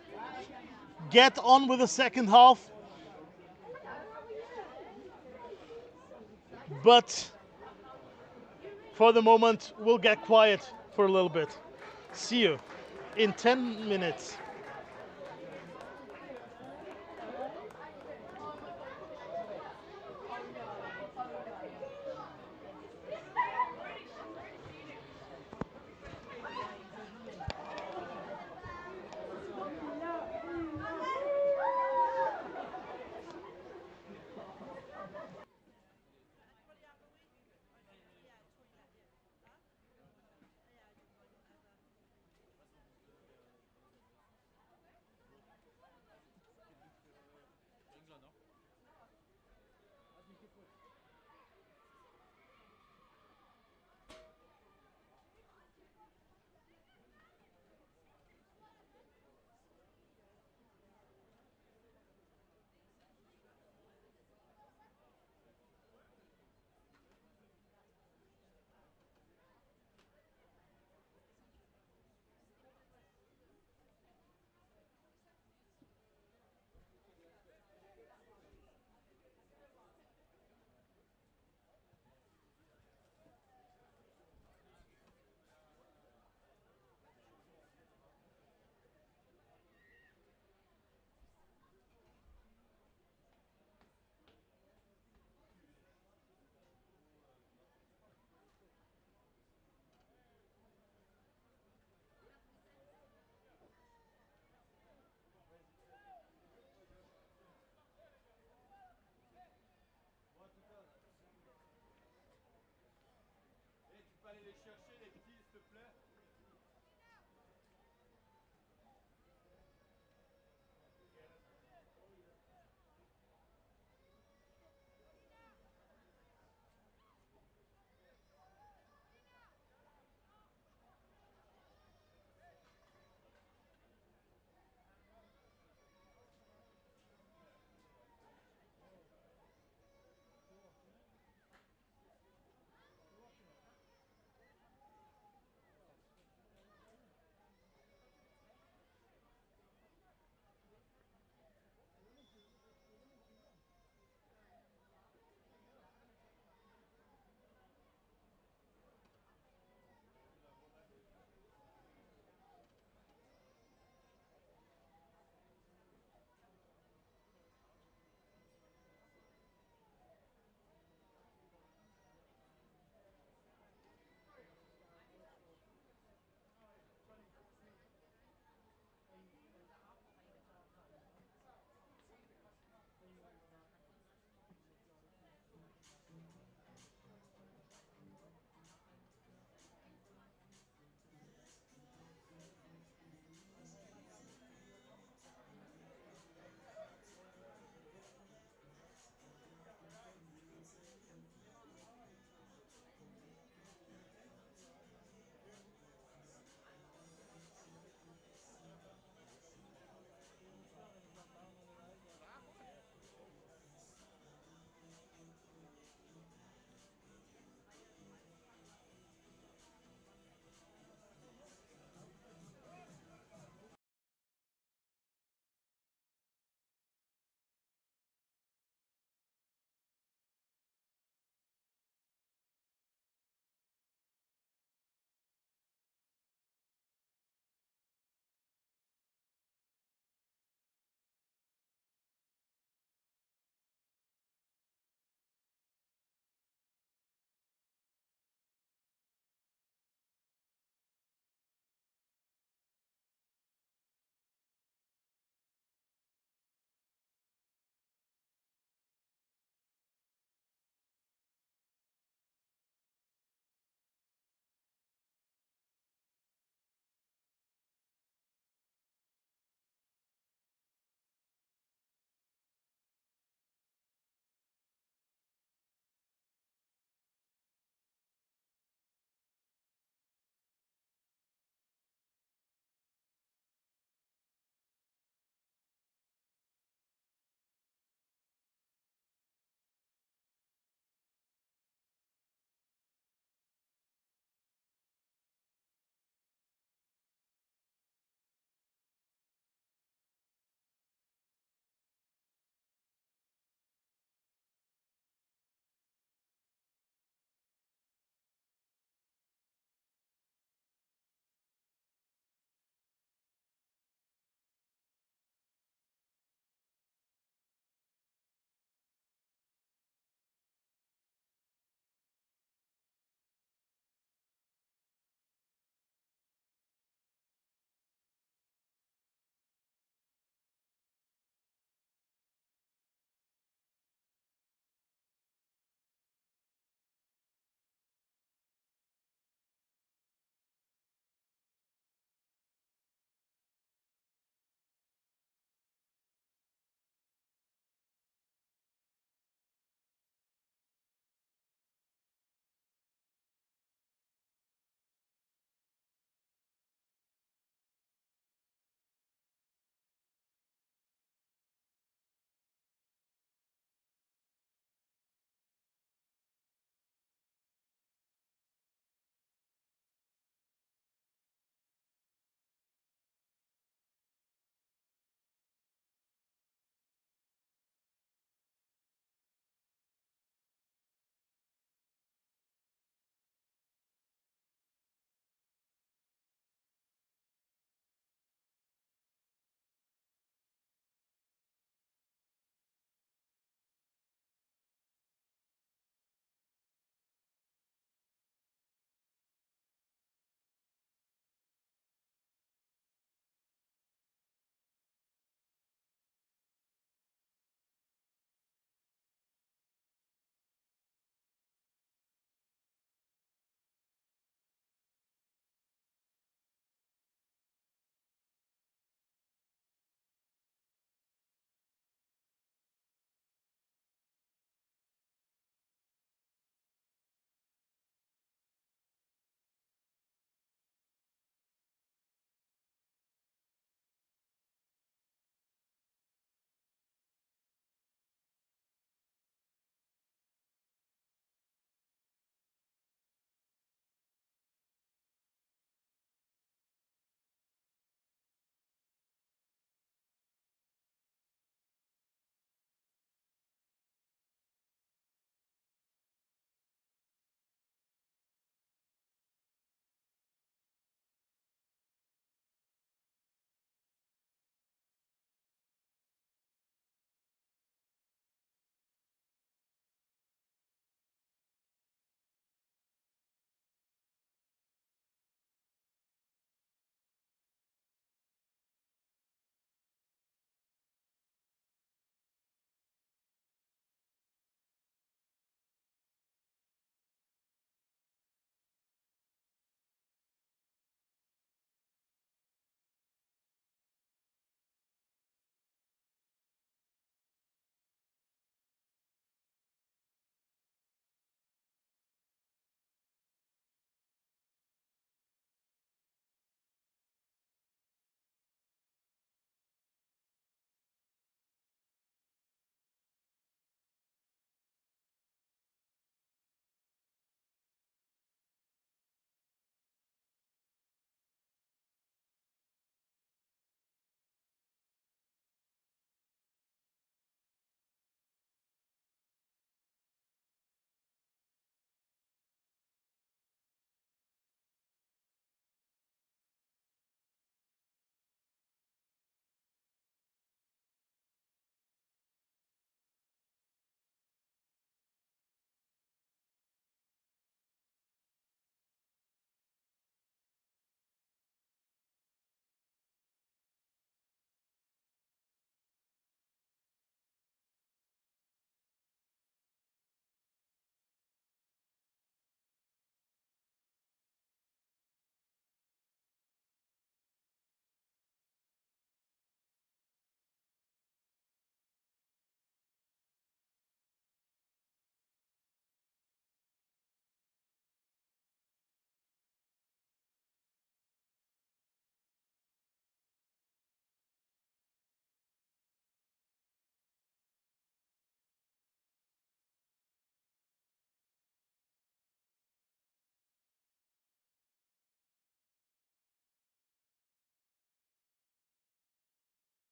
get on with the second half. But for the moment, we'll get quiet for a little bit. See you in 10 minutes.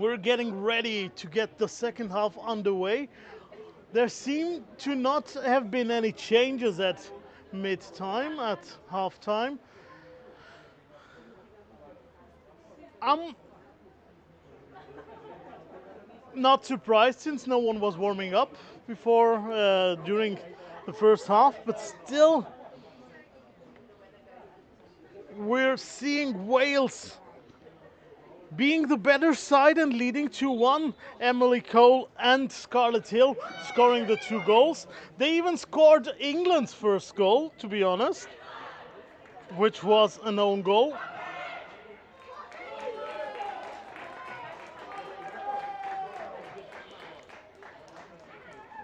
we're getting ready to get the second half underway. There seem to not have been any changes at mid-time, at half-time. I'm not surprised since no one was warming up before during the first half, but still we're seeing Wales being the better side and leading 2-1. Emily Cole and Scarlett Hill scoring the 2 goals. They even scored England's first goal, to be honest, which was an own goal.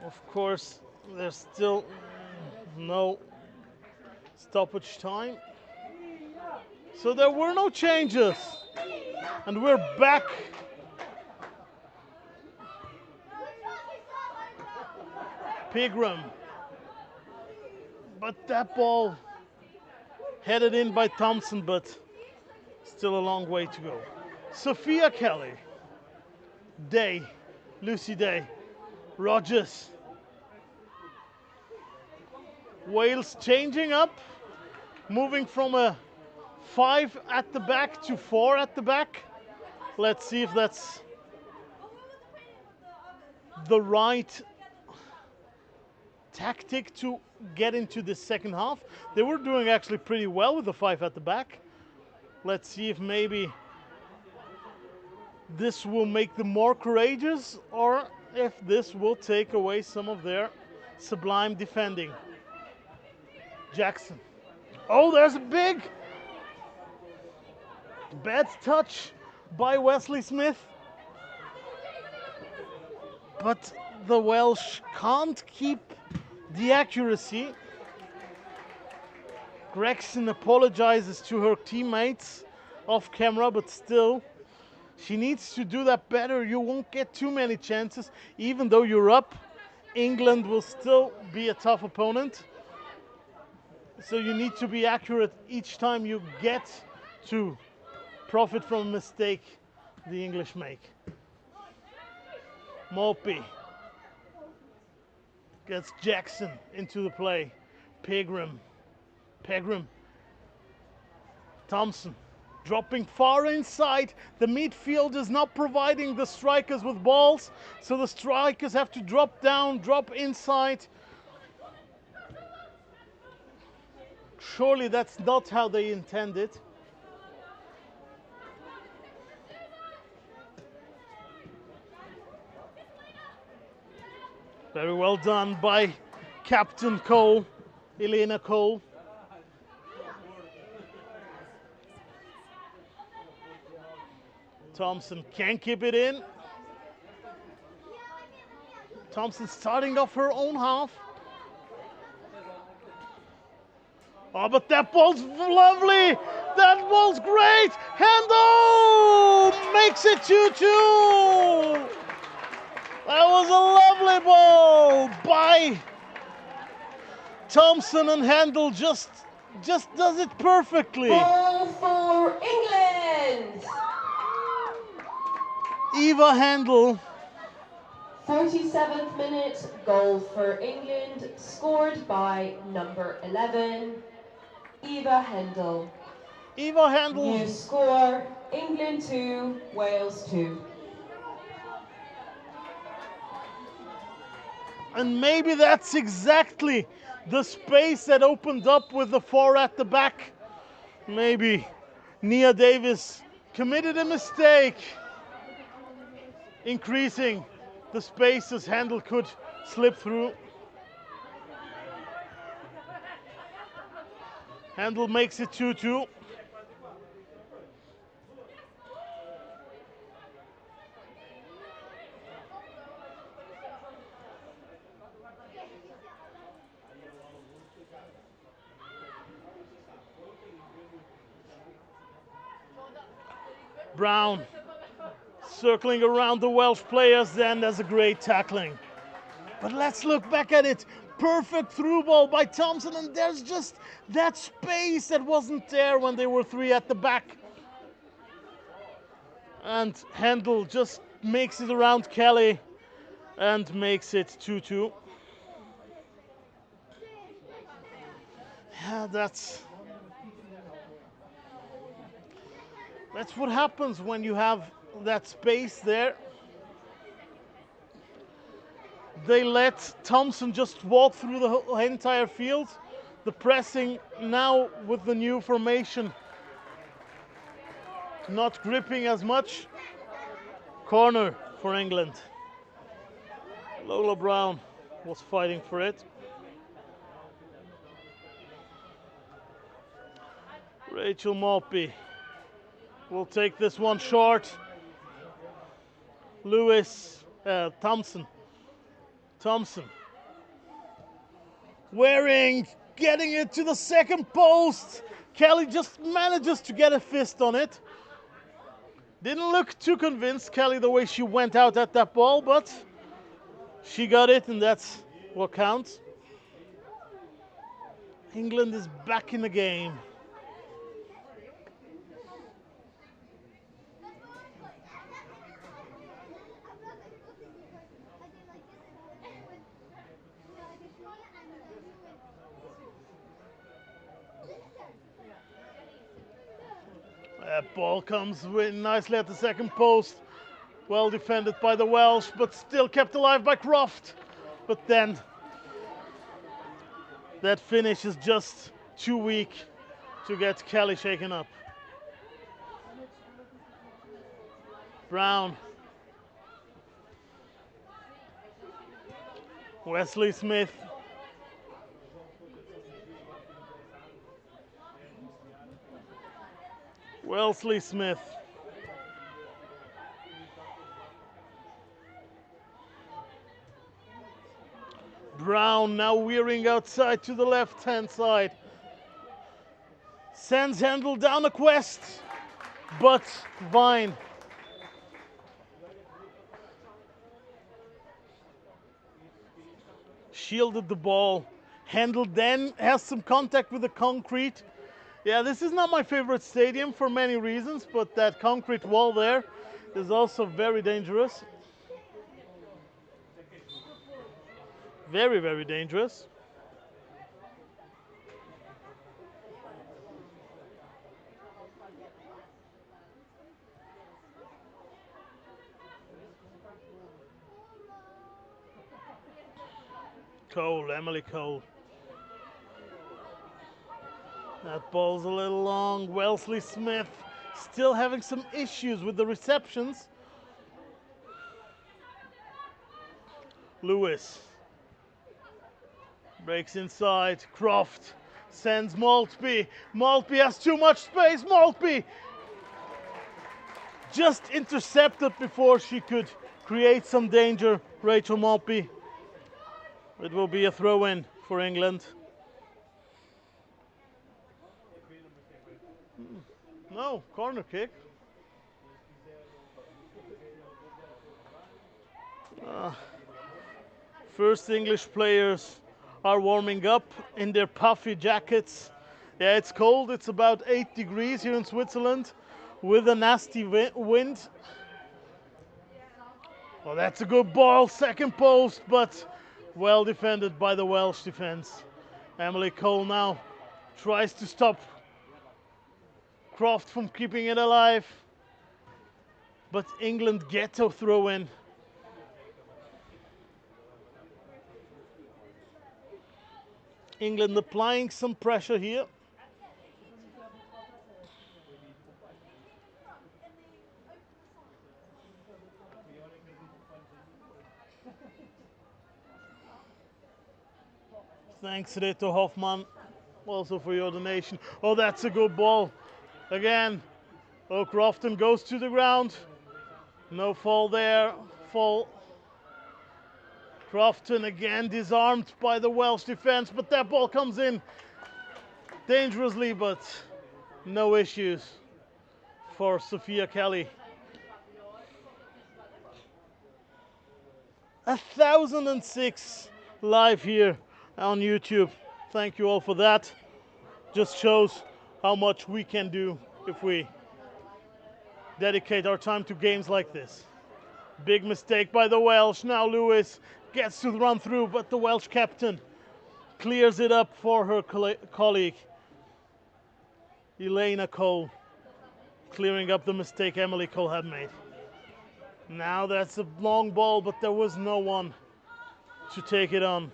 Of course, there's still no stoppage time. So there were no changes. And we're back. Pegram. But that ball headed in by Thompson, but still a long way to go. Sophia Kelly. Day. Lucy Day. Rodgers. Wales changing up, moving from a 5 at the back to 4 at the back. Let's see if that's the right tactic to get into the second half. They were doing actually pretty well with the 5 at the back. Let's see if maybe this will make them more courageous or if this will take away some of their sublime defending. Jackson. Oh, there's a big bad touch by Wesley Smith. But the Welsh can't keep the accuracy. Gregson apologizes to her teammates off camera, but still, she needs to do that better. You won't get too many chances. Even though you're up, England will still be a tough opponent. So you need to be accurate each time you get to profit from a mistake the English make. Mopey gets Jackson into the play. Pegram. Thompson dropping far inside. The midfield is not providing the strikers with balls, so the strikers have to drop down, drop inside. Surely that's not how they intended. Very well done by Captain Cole, Elena Cole. Thompson can't keep it in. Thompson starting off her own half. Oh, but that ball's lovely. That ball's great. Hendle makes it 2-2. That was a lovely ball by Thompson, and Hendle just does it perfectly. Ball for England. Eva Hendle. 47th minute, goal for England, scored by number 11, Eva Hendle. Eva Hendle. New score, England 2, Wales 2. And maybe that's exactly the space that opened up with the 4 at the back. Maybe Nia Davis committed a mistake, increasing the spaces Hendle could slip through. Hendle makes it 2-2. Brown circling around the Welsh players, then there's a great tackling. But let's look back at it. Perfect through ball by Thompson, and there's just that space that wasn't there when they were 3 at the back. And Hendle just makes it around Kelly and makes it 2-2. Yeah, that's what happens when you have that space there. They let Thompson just walk through the whole entire field. The pressing now with the new formation, not gripping as much. Corner for England. Lola Brown was fighting for it. Rachel Maltby will take this one short. Thompson. Waring getting it to the second post. Kelly just manages to get a fist on it. Didn't look too convinced, Kelly, the way she went out at that ball, but she got it, and that's what counts. England is back in the game. That ball comes in nicely at the second post. Well defended by the Welsh, but still kept alive by Croft. But then that finish is just too weak to get Kelly shaken up. Brown. Wesley Smith. Wellesley Smith. Brown now veering outside to the left-hand side. Sends Hendle down a quest, but Vine. Shielded the ball. Hendle then has some contact with the concrete. Yeah, this is not my favorite stadium for many reasons, but that concrete wall there is also very dangerous. Very, very dangerous. Emily Cole. That ball's a little long. Wellesley Smith still having some issues with the receptions. Lewis breaks inside. Croft sends Maltby. Maltby has too much space. Maltby just intercepted before she could create some danger. Rachel Maltby. It will be a throw-in for England. No, corner kick. First English players are warming up in their puffy jackets. Yeah, it's cold. It's about 8 degrees here in Switzerland with a nasty wind. Well, that's a good ball. Second post, but well defended by the Welsh defense. Emily Cole now tries to stop Croft from keeping it alive, but England get a throw in. England applying some pressure here. Thanks Reto Hoffman also for your donation. Oh, that's a good ball. Again, Crofton goes to the ground. No fall there. Fall. Crofton again disarmed by the Welsh defense, but that ball comes in dangerously, but no issues for Sophia Kelly. 1006 live here on YouTube. Thank you all for that. Just shows how much we can do if we dedicate our time to games like this. Big mistake by the Welsh. Now Lewis gets to run through, but the Welsh captain clears it up for her colleague. Elena Cole clearing up the mistake Emily Cole had made. Now that's a long ball, but there was no one to take it on.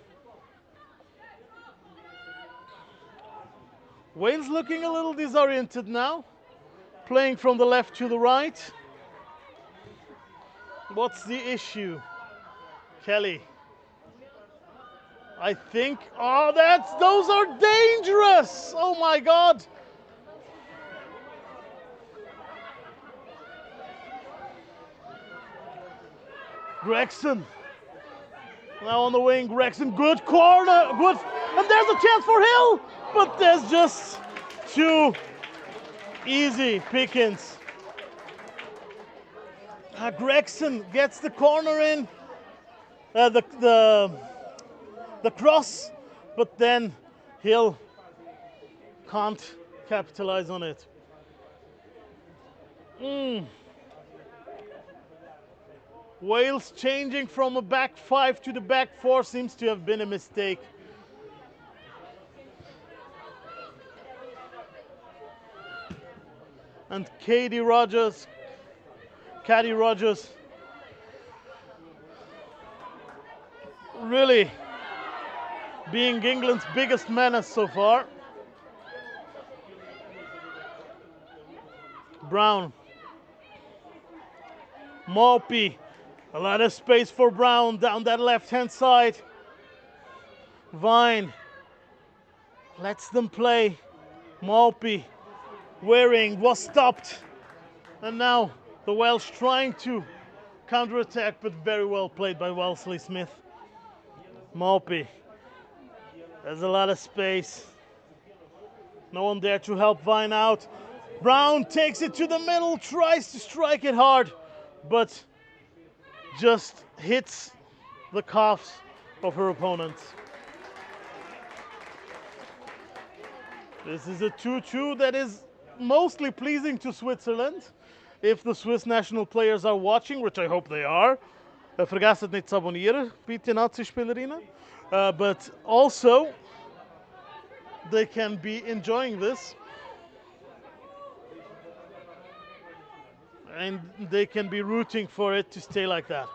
Wales looking a little disoriented now, playing from the left to the right. What's the issue? Kelly. I think, those are dangerous! Oh my God! Gregson. Now on the wing, Gregson, good corner, good, and there's a chance for Hill, but there's just too easy pickings. Gregson gets the corner in, the cross, but then Hill can't capitalize on it. Wales changing from a back five to the back four seems to have been a mistake. And Cadi Rodgers, really being England's biggest menace so far. Brown. Maupay. A lot of space for Brown down that left-hand side. Vine lets them play. Maupay. Waring was stopped. And now the Welsh trying to counter-attack, but very well played by Wellesley Smith. Maupay. There's a lot of space. No one there to help Vine out. Brown takes it to the middle, tries to strike it hard, but just hits the calves of her opponents. This is a 2-2 that is mostly pleasing to Switzerland. If the Swiss national players are watching, which I hope they are, vergesst nicht zu abonnieren, bitte Nazi-Spielerinnen. But also, they can be enjoying this. And they can be rooting for it to stay like that.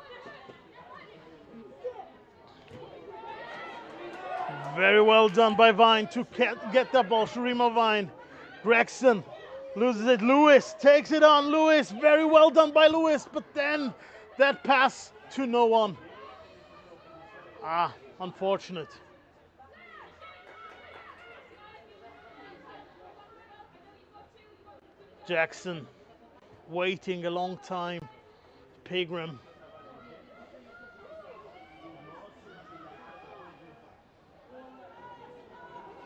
Very well done by Vine to get that ball. Sharima Vine. Gregson loses it. Lewis takes it on. Lewis, very well done by Lewis, but then that pass to no one. Unfortunate. Jackson waiting a long time. Pegram.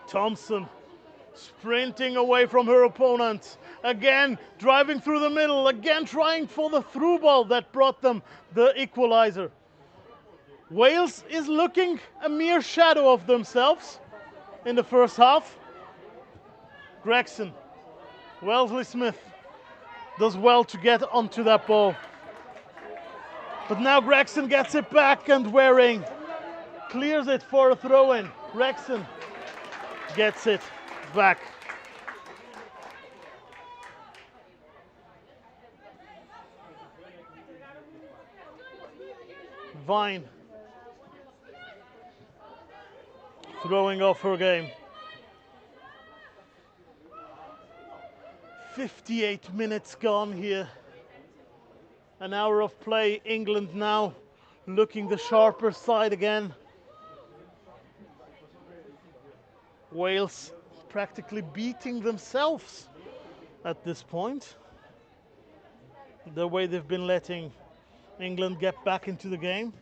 Thompson sprinting away from her opponent. Again driving through the middle. Again trying for the through ball that brought them the equalizer. Wales is looking a mere shadow of themselves in the first half. Gregson. Wellesley Smith does well to get onto that ball. But now Gregson gets it back and Waring clears it for a throw-in. Gregson gets it back. Vine throwing off her game. 58 minutes gone here. An hour of play. England now looking the sharper side again. Wales practically beating themselves at this point. The way they've been letting England get back into the game.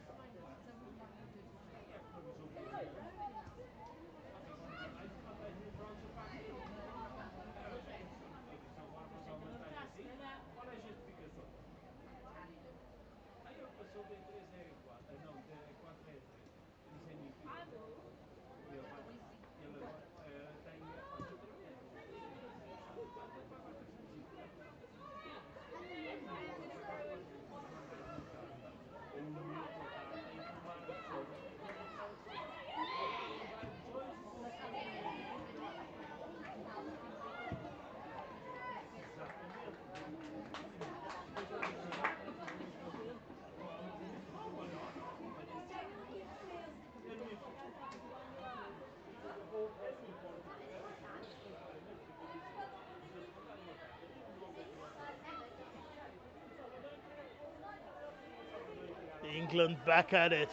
England back at it.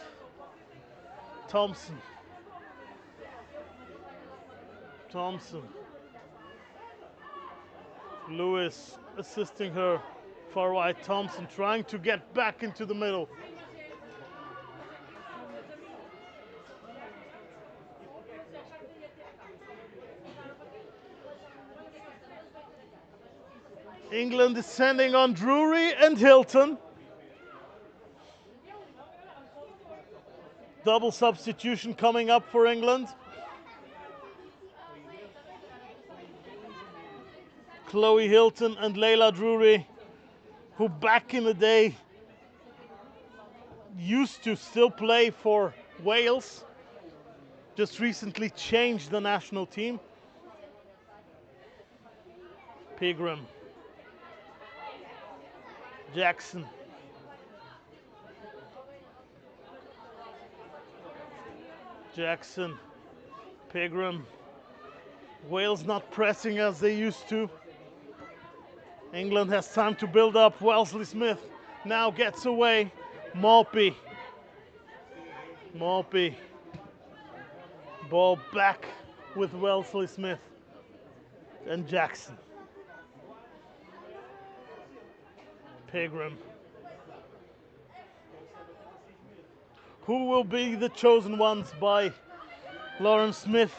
Thompson. Lewis assisting her far right. Thompson trying to get back into the middle. England is sending on Drury and Hilton. Double substitution coming up for England. Chloe Hilton and Leila Drury, who back in the day used to still play for Wales, just recently changed the national team. Pegram. Jackson. Pegram. Wales not pressing as they used to. England has time to build up. Wellesley Smith now gets away. Maupay. Ball back with Wellesley Smith and Jackson. Pegram. Who will be the chosen ones by Lauren Smith?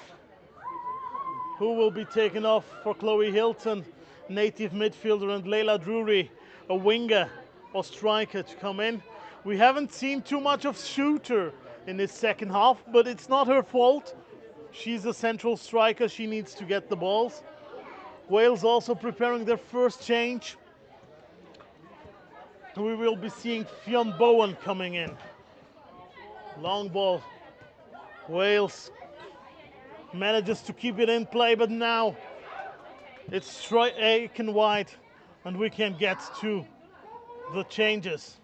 Who will be taken off for Chloe Hilton, native midfielder, and Leila Drury, a winger or striker, to come in? We haven't seen too much of Shooter in this second half, but it's not her fault. She's a central striker. She needs to get the balls. Wales also preparing their first change. We will be seeing Fionn Bowen coming in. Long ball. Wales manages to keep it in play, but now it's striking wide, and we can get to the changes.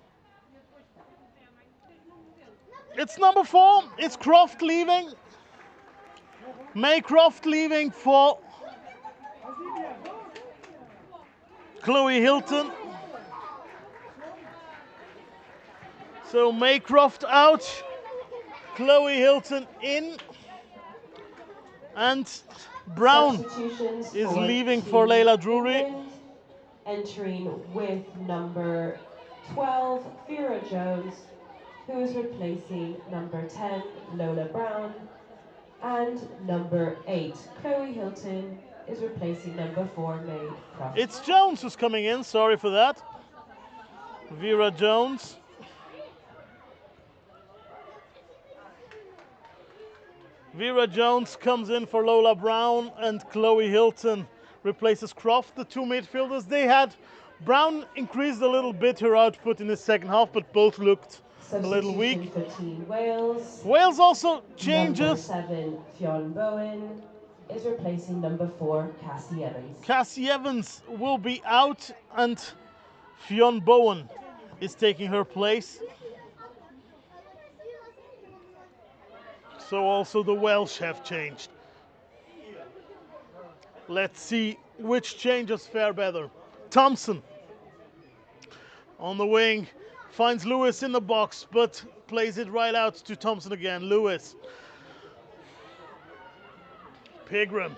It's number 4. It's Croft leaving. Maycroft leaving for Chloe Hilton. So Maycroft out, Chloe Hilton in, and Brown is leaving for Leila Drury. Entering with number 12, Vera Jones, who is replacing number 10, Lola Brown, and number 8, Chloe Hilton, is replacing number 4, May Croft. It's Jones who's coming in, sorry for that. Vera Jones. Vera Jones comes in for Lola Brown, and Chloe Hilton replaces Croft, the two midfielders. Brown increased a little bit her output in the second half, but both looked a little weak. For Team Wales. Wales also changes. Number 7, Fionn Bowen, is replacing number 4, Cassie Evans. Cassie Evans will be out, and Fionn Bowen is taking her place. So also the Welsh have changed. Let's see which changes fare better. Thompson on the wing, finds Lewis in the box, but plays it right out to Thompson again. Lewis. Pegram.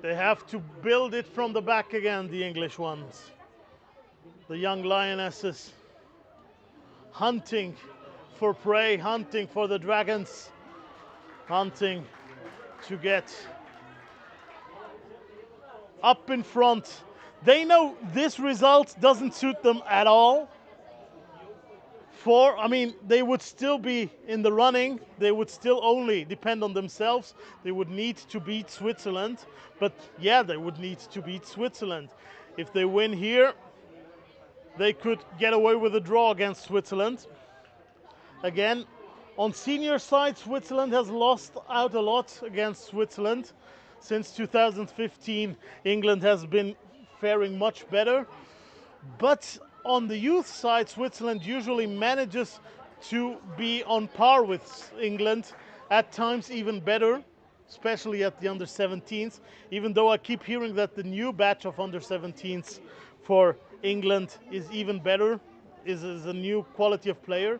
They have to build it from the back again, the English ones. The young Lionesses hunting for prey, hunting for the Dragons, hunting to get up in front. They know this result doesn't suit them at all. They would still be in the running. They would still only depend on themselves. They would need to beat Switzerland. But yeah, they would need to beat Switzerland. If they win here, they could get away with a draw against Switzerland. Again, on senior side, Switzerland has lost out a lot against Switzerland. Since 2015, England has been faring much better. But on the youth side, Switzerland usually manages to be on par with England, at times even better, especially at the under-17s, even though I keep hearing that the new batch of under-17s for England is even better. is a new quality of player.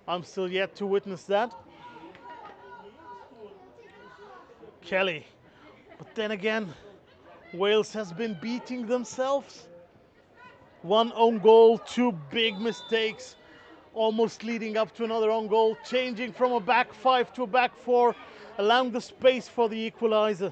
I'm still yet to witness that. Kelly. But then again, Wales has been beating themselves. One own goal, two big mistakes, almost leading up to another own goal, changing from a back five to a back four, allowing the space for the equalizer.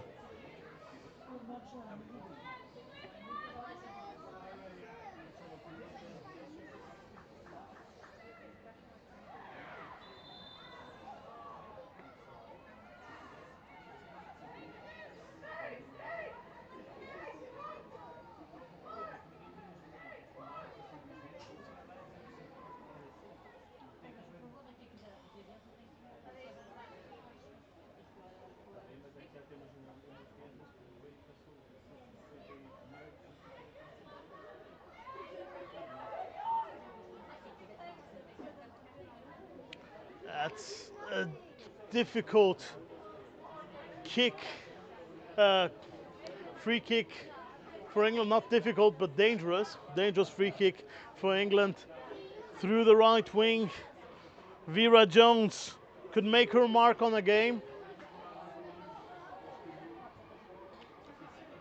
That's a difficult kick, free kick for England. Not difficult, but dangerous. Dangerous free kick for England through the right wing. Vera Jones could make her mark on the game.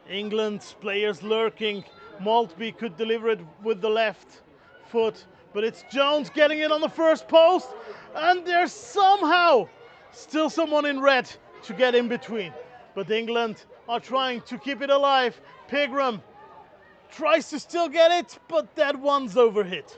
England's players lurking. Maltby could deliver it with the left foot, but it's Jones getting it on the first post, and there's somehow still someone in red to get in between. But England are trying to keep it alive. Pigram tries to still get it, but that one's overhit.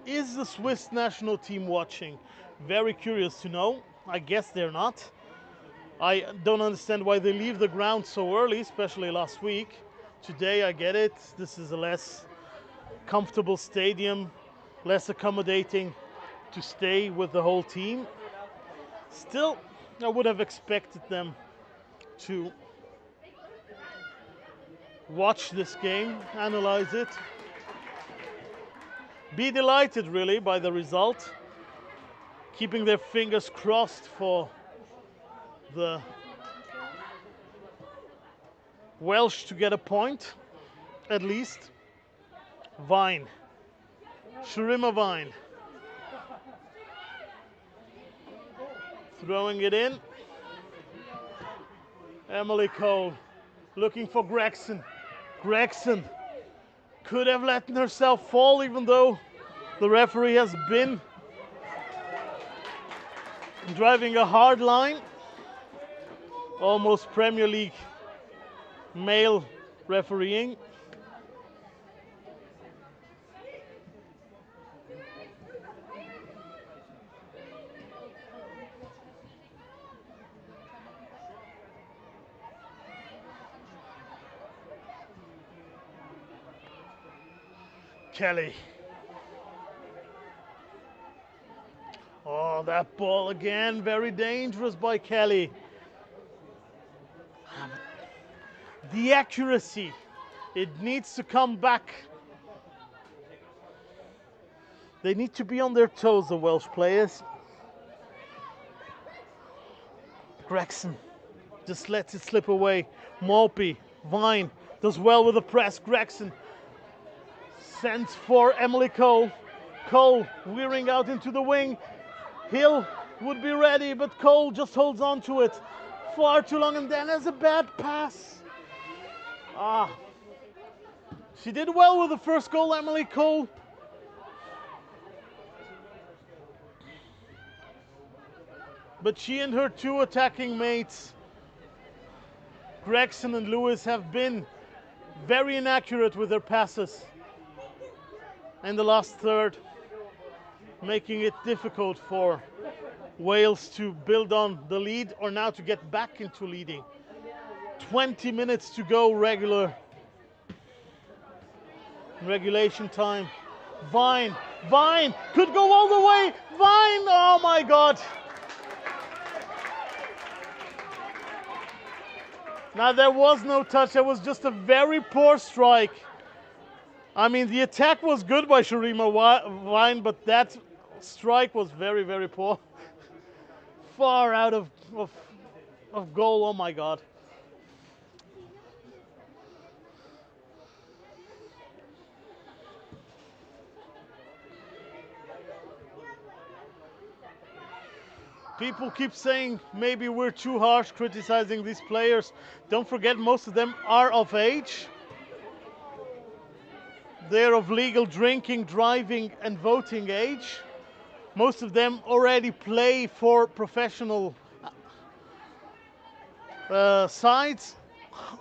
Is the Swiss national team watching? Very curious to know. I guess they're not. I don't understand why they leave the ground so early, especially last week. Today I get it. This is a less comfortable stadium, less accommodating to stay with the whole team. Still, I would have expected them to watch this game, analyze it, be delighted really by the result, keeping their fingers crossed for the Welsh to get a point, at least. Vine, Sharima Vine, throwing it in. Emily Cole looking for Gregson. Gregson could have let herself fall, even though the referee has been driving a hard line. Almost Premier League male refereeing. Kelly. Oh, that ball again, very dangerous by Kelly. The accuracy, it needs to come back. They need to be on their toes, the Welsh players. Gregson just lets it slip away. Maltby, Vine does well with the press. Gregson sends for Emily Cole. Cole veering out into the wing. Hill would be ready, but Cole just holds on to it far too long, and then has a bad pass. She did well with the first goal, Emily Cole. But she and her two attacking mates, Gregson and Lewis, have been very inaccurate with their passes in the last third, making it difficult for Wales to build on the lead or now to get back into leading. 20 minutes to go regulation time. Vine could go all the way. Vine, oh my God. Now there was no touch, there was just a very poor strike. I mean, the attack was good by Sharima Vine, but that strike was very, very poor. Far out of goal, oh my god. People keep saying maybe we're too harsh criticizing these players. Don't forget, most of them are of age. They're of legal drinking, driving, and voting age. Most of them already play for professional sides.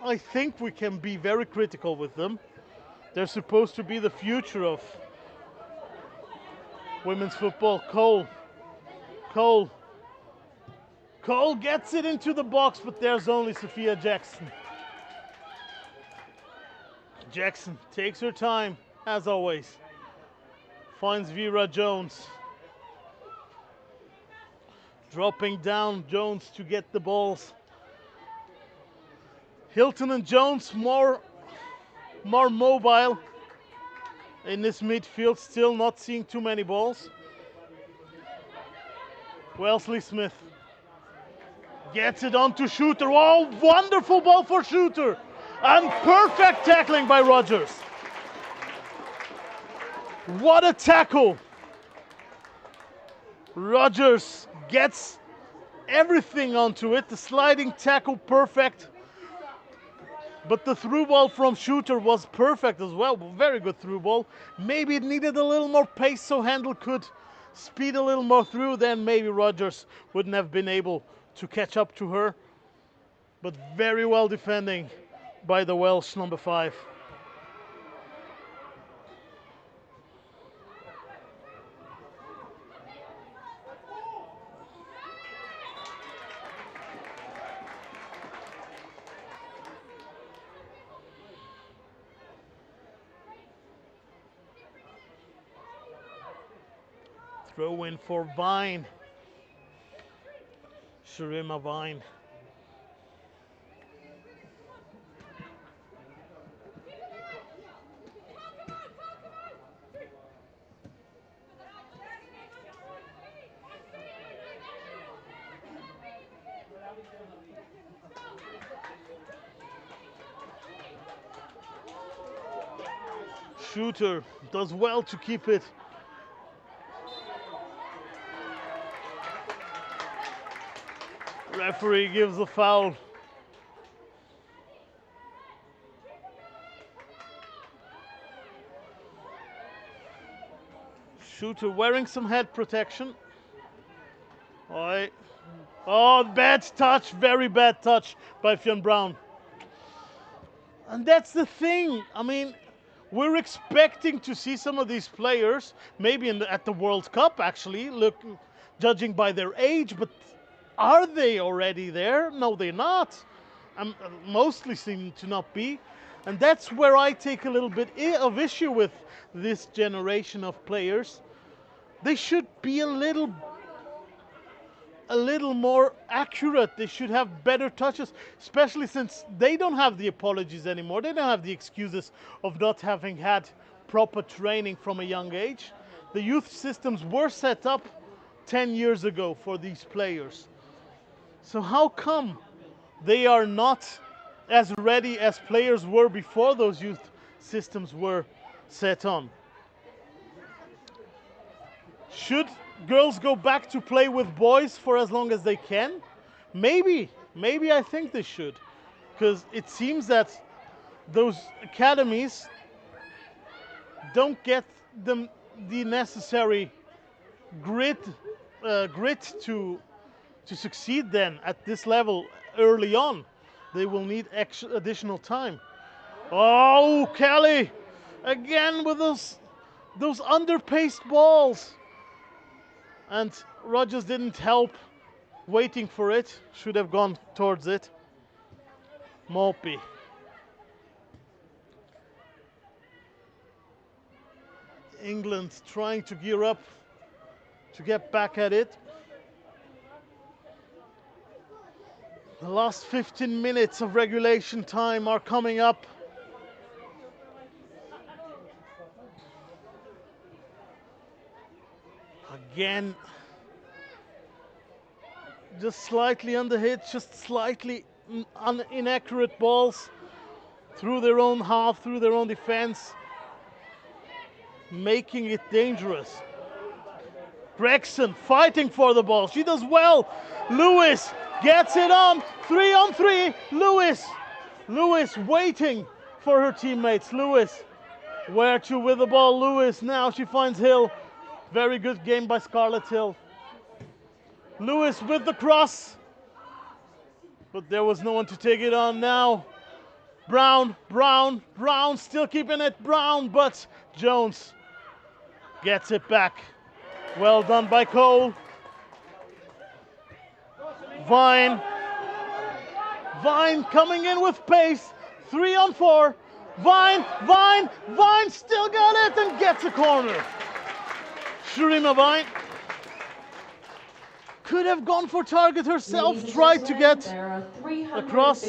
I think we can be very critical with them. They're supposed to be the future of women's football. Cole gets it into the box, but there's only Sophia Jackson. Jackson takes her time, as always. Finds Vera Jones. Dropping down Jones to get the balls. Hilton and Jones more mobile in this midfield, still not seeing too many balls. Wellesley Smith gets it on to Shooter. Oh, wonderful ball for Shooter. And perfect tackling by Rodgers. What a tackle. Rodgers gets everything onto it. The sliding tackle perfect. But the through ball from Shooter was perfect as well. Very good through ball. Maybe it needed a little more pace so Hendle could speed a little more through. Then maybe Rodgers wouldn't have been able to catch up to her. But very well defending by the Welsh number 5. Throw in for Vine. Sharima Vine. Shooter does well to keep it. Referee gives a foul. Shooter wearing some head protection. Oh, bad touch, very bad touch by Fionn Brown. And that's the thing. I mean, we're expecting to see some of these players, maybe at the World Cup actually, judging by their age, but are they already there? No, they're not. Mostly seem to not be. And that's where I take a little bit of issue with this generation of players. They should be a little more accurate. They should have better touches, especially since they don't have the apologies anymore. They don't have the excuses of not having had proper training from a young age. The youth systems were set up 10 years ago for these players. So how come they are not as ready as players were before those youth systems were set on? Should girls go back to play with boys for as long as they can? Maybe I think they should. Because it seems that those academies don't get them the necessary grit to succeed then at this level early on. They will need additional time. Oh, Kelly! Again with those underpaced balls. And Rodgers didn't help waiting for it. Should have gone towards it. Mopi. England trying to gear up to get back at it. The last 15 minutes of regulation time are coming up. Again, just slightly on the hit, just slightly inaccurate balls through their own half, through their own defense, making it dangerous. Gregson fighting for the ball. She does well. Lewis gets it on. 3-on-3. Lewis waiting for her teammates. Lewis, where to with the ball? Lewis, now she finds Hill. Very good game by Scarlett Hill. Lewis with the cross. But there was no one to take it on now. Brown still keeping it. Brown, but Jones gets it back. Well done by Cole. Vine coming in with pace. 3-on-4. Vine still got it and gets a corner. Shurima Vine could have gone for target herself, tried to get there are 355 across.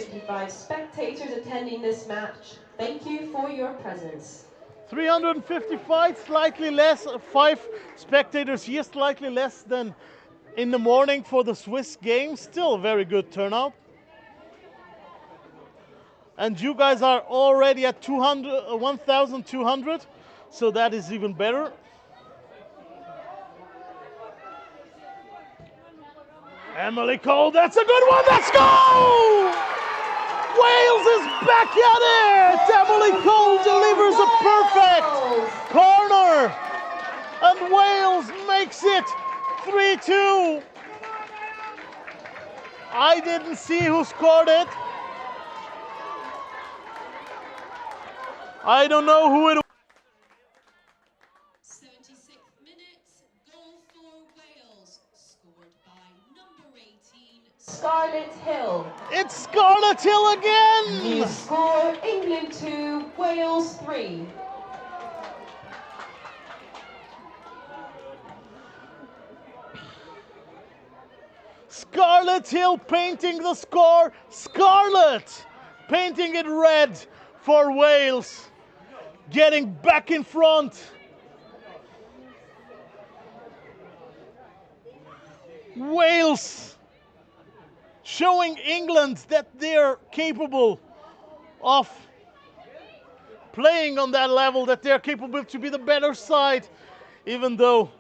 spectators attending this match. Thank you for your presence. 355, slightly less, 5 spectators here, slightly less than in the morning for the Swiss game. Still a very good turnout. And you guys are already at 1,200, so that is even better. Emily Cole, that's a good one, let's go! Wales is back at it! Emily Cole delivers a perfect corner! And Wales makes it 3-2. I didn't see who scored it. I don't know who it was. 76th minute, goal for Wales, scored by number 18. Scarlett Hill. It's Scarlett Hill again! New score, England 2, Wales 3. Scarlett Hill painting the score. Scarlett painting it red for Wales. Getting back in front. Wales showing England that they're capable of playing on that level, that they're capable to be the better side, even though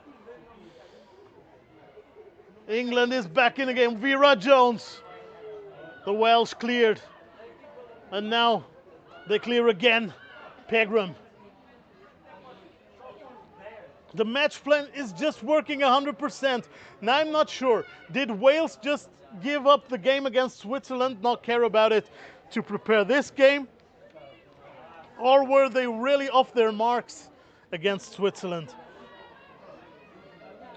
England is back in the game. Vera Jones, the Welsh cleared, and now they clear again. Pegram. The match plan is just working 100%. Now I'm not sure. Did Wales just give up the game against Switzerland, not care about it, to prepare this game? Or were they really off their marks against Switzerland?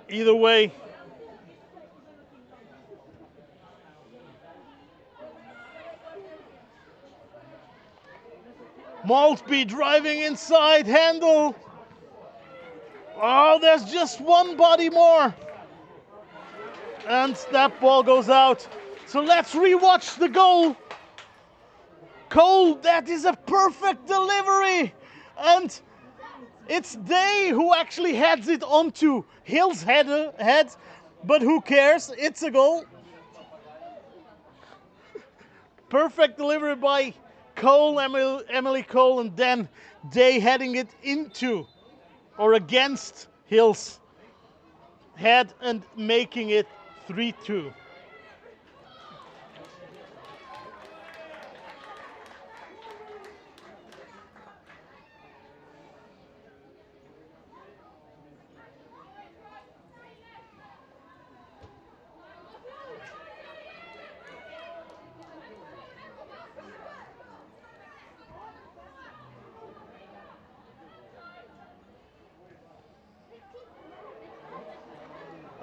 Either way, Maltby driving inside, Hendle. Oh, there's just one body more. And that ball goes out. So let's rewatch the goal. Cole, that is a perfect delivery. And it's Day who actually heads it onto Hill's head. But who cares? It's a goal. Perfect delivery by Cole, Emily Cole, and then Day heading it into or against Hill's head and making it 3-2.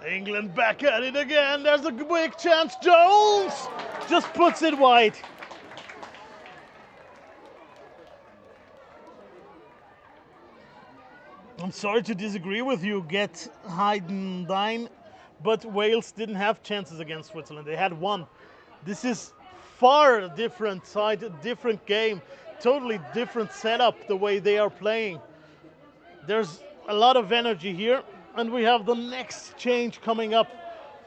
England back at it again. There's a big chance. Jones just puts it wide. I'm sorry to disagree with you, Get Heidendine, but Wales didn't have chances against Switzerland. They had one. This is far a different side, a different game, totally different setup the way they are playing. There's a lot of energy here. And we have the next change coming up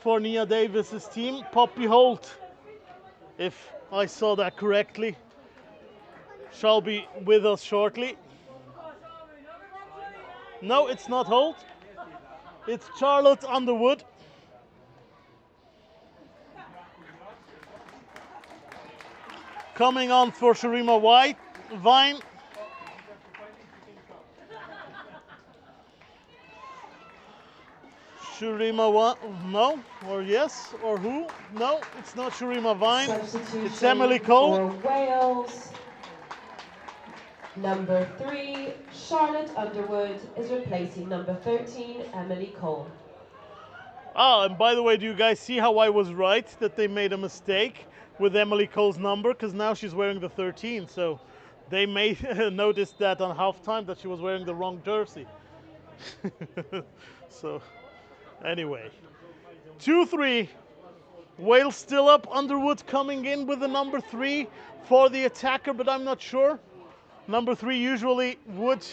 for Nia Davis's team. Poppy Holt, if I saw that correctly, shall be with us shortly. No, it's not Holt. It's Charlotte Underwood. Coming on for Sharima Vine. No, or yes, or who? No, it's not Sharima Vine. It's Emily Cole. For Wales, number 3, Charlotte Underwood, is replacing number 13, Emily Cole. Ah, and by the way, do you guys see how I was right that they made a mistake with Emily Cole's number? Because now she's wearing the 13, so they may notice that on halftime that she was wearing the wrong jersey. So, anyway. 2-3. Wales still up. Underwood coming in with the number 3 for the attacker, but I'm not sure. Number 3 usually would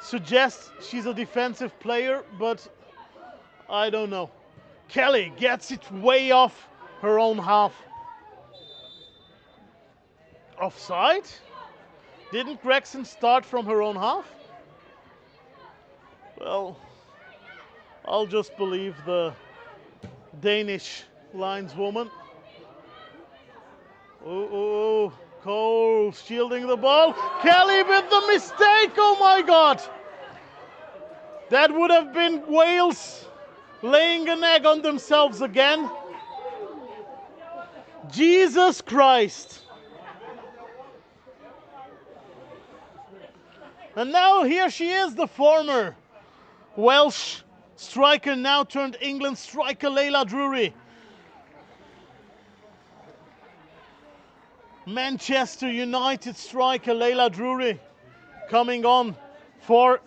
suggest she's a defensive player, but I don't know. Kelly gets it way off her own half. Offside? Didn't Gregson start from her own half? Well, I'll just believe the Danish lineswoman. Oh, Cole shielding the ball. Kelly with the mistake. Oh my God. That would have been Wales laying an egg on themselves again. Jesus Christ. And now here she is, the former Welsh striker, now turned England striker, Layla Drury. Manchester United striker Layla Drury coming on for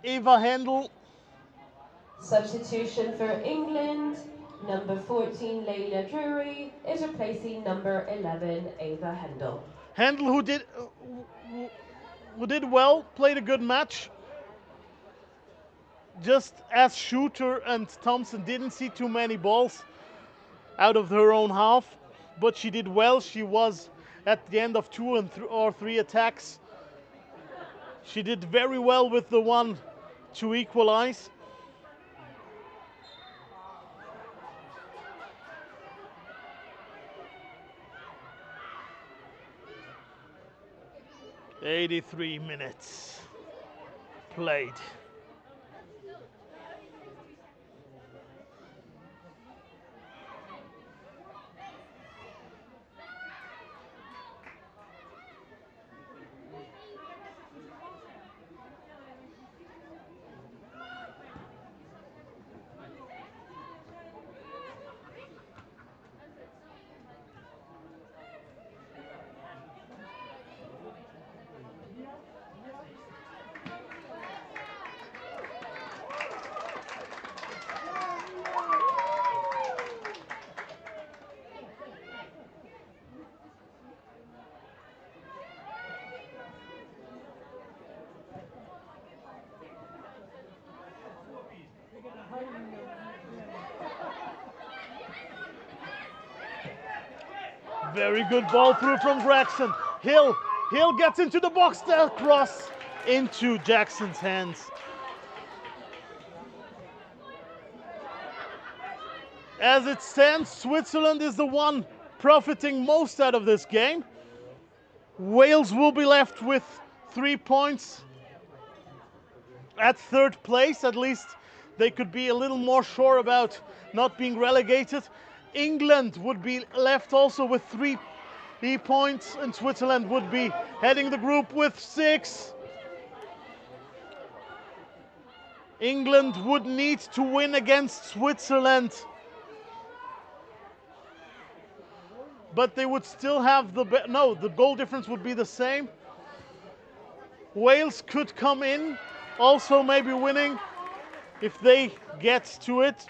Eva Hendle. Substitution for England, number 14, Layla Drury, is replacing number 11, Eva Hendle. Hendle, who did well, played a good match. Just as Shooter and Thompson didn't see too many balls out of her own half, but she did well. She was at the end of 2 or 3 attacks. She did very well with the one to equalize. "83 minutes played." Very good ball through from Gregson. Hill gets into the box, that cross into Jackson's hands. As it stands, Switzerland is the one profiting most out of this game. Wales will be left with 3 points at 3rd place. At least they could be a little more sure about not being relegated. England would be left also with 3 points, and Switzerland would be heading the group with 6. England would need to win against Switzerland, but they would still have the goal difference would be the same. Wales could come in also maybe winning if they get to it.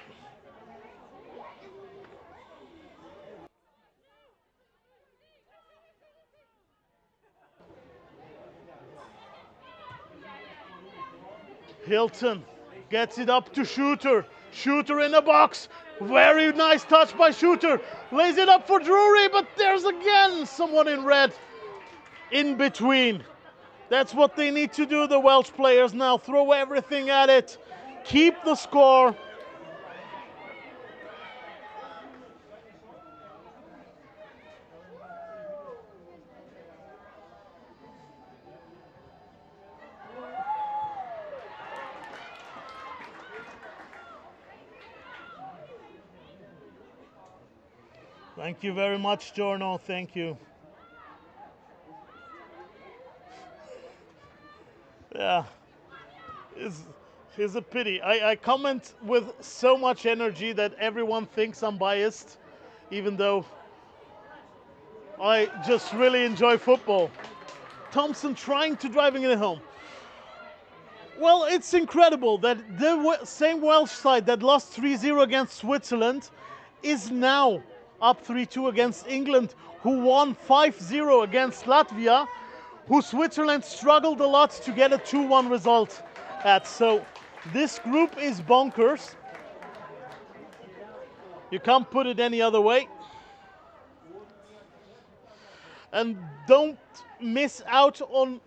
Hilton gets it up to Shooter. Shooter in the box. Very nice touch by Shooter. Lays it up for Drury, but there's again someone in red in between. That's what they need to do, the Welsh players now. Throw everything at it. Keep the score. Thank you very much, Jorno. Thank you. Yeah, it's a pity. I comment with so much energy that everyone thinks I'm biased, even though I just really enjoy football. Thompson trying to driving it home. Well, it's incredible that the same Welsh side that lost 3-0 against Switzerland is now up 3-2 against England, who won 5-0 against Latvia, who Switzerland struggled a lot to get a 2-1 result at. So this group is bonkers. You can't put it any other way. And don't miss out on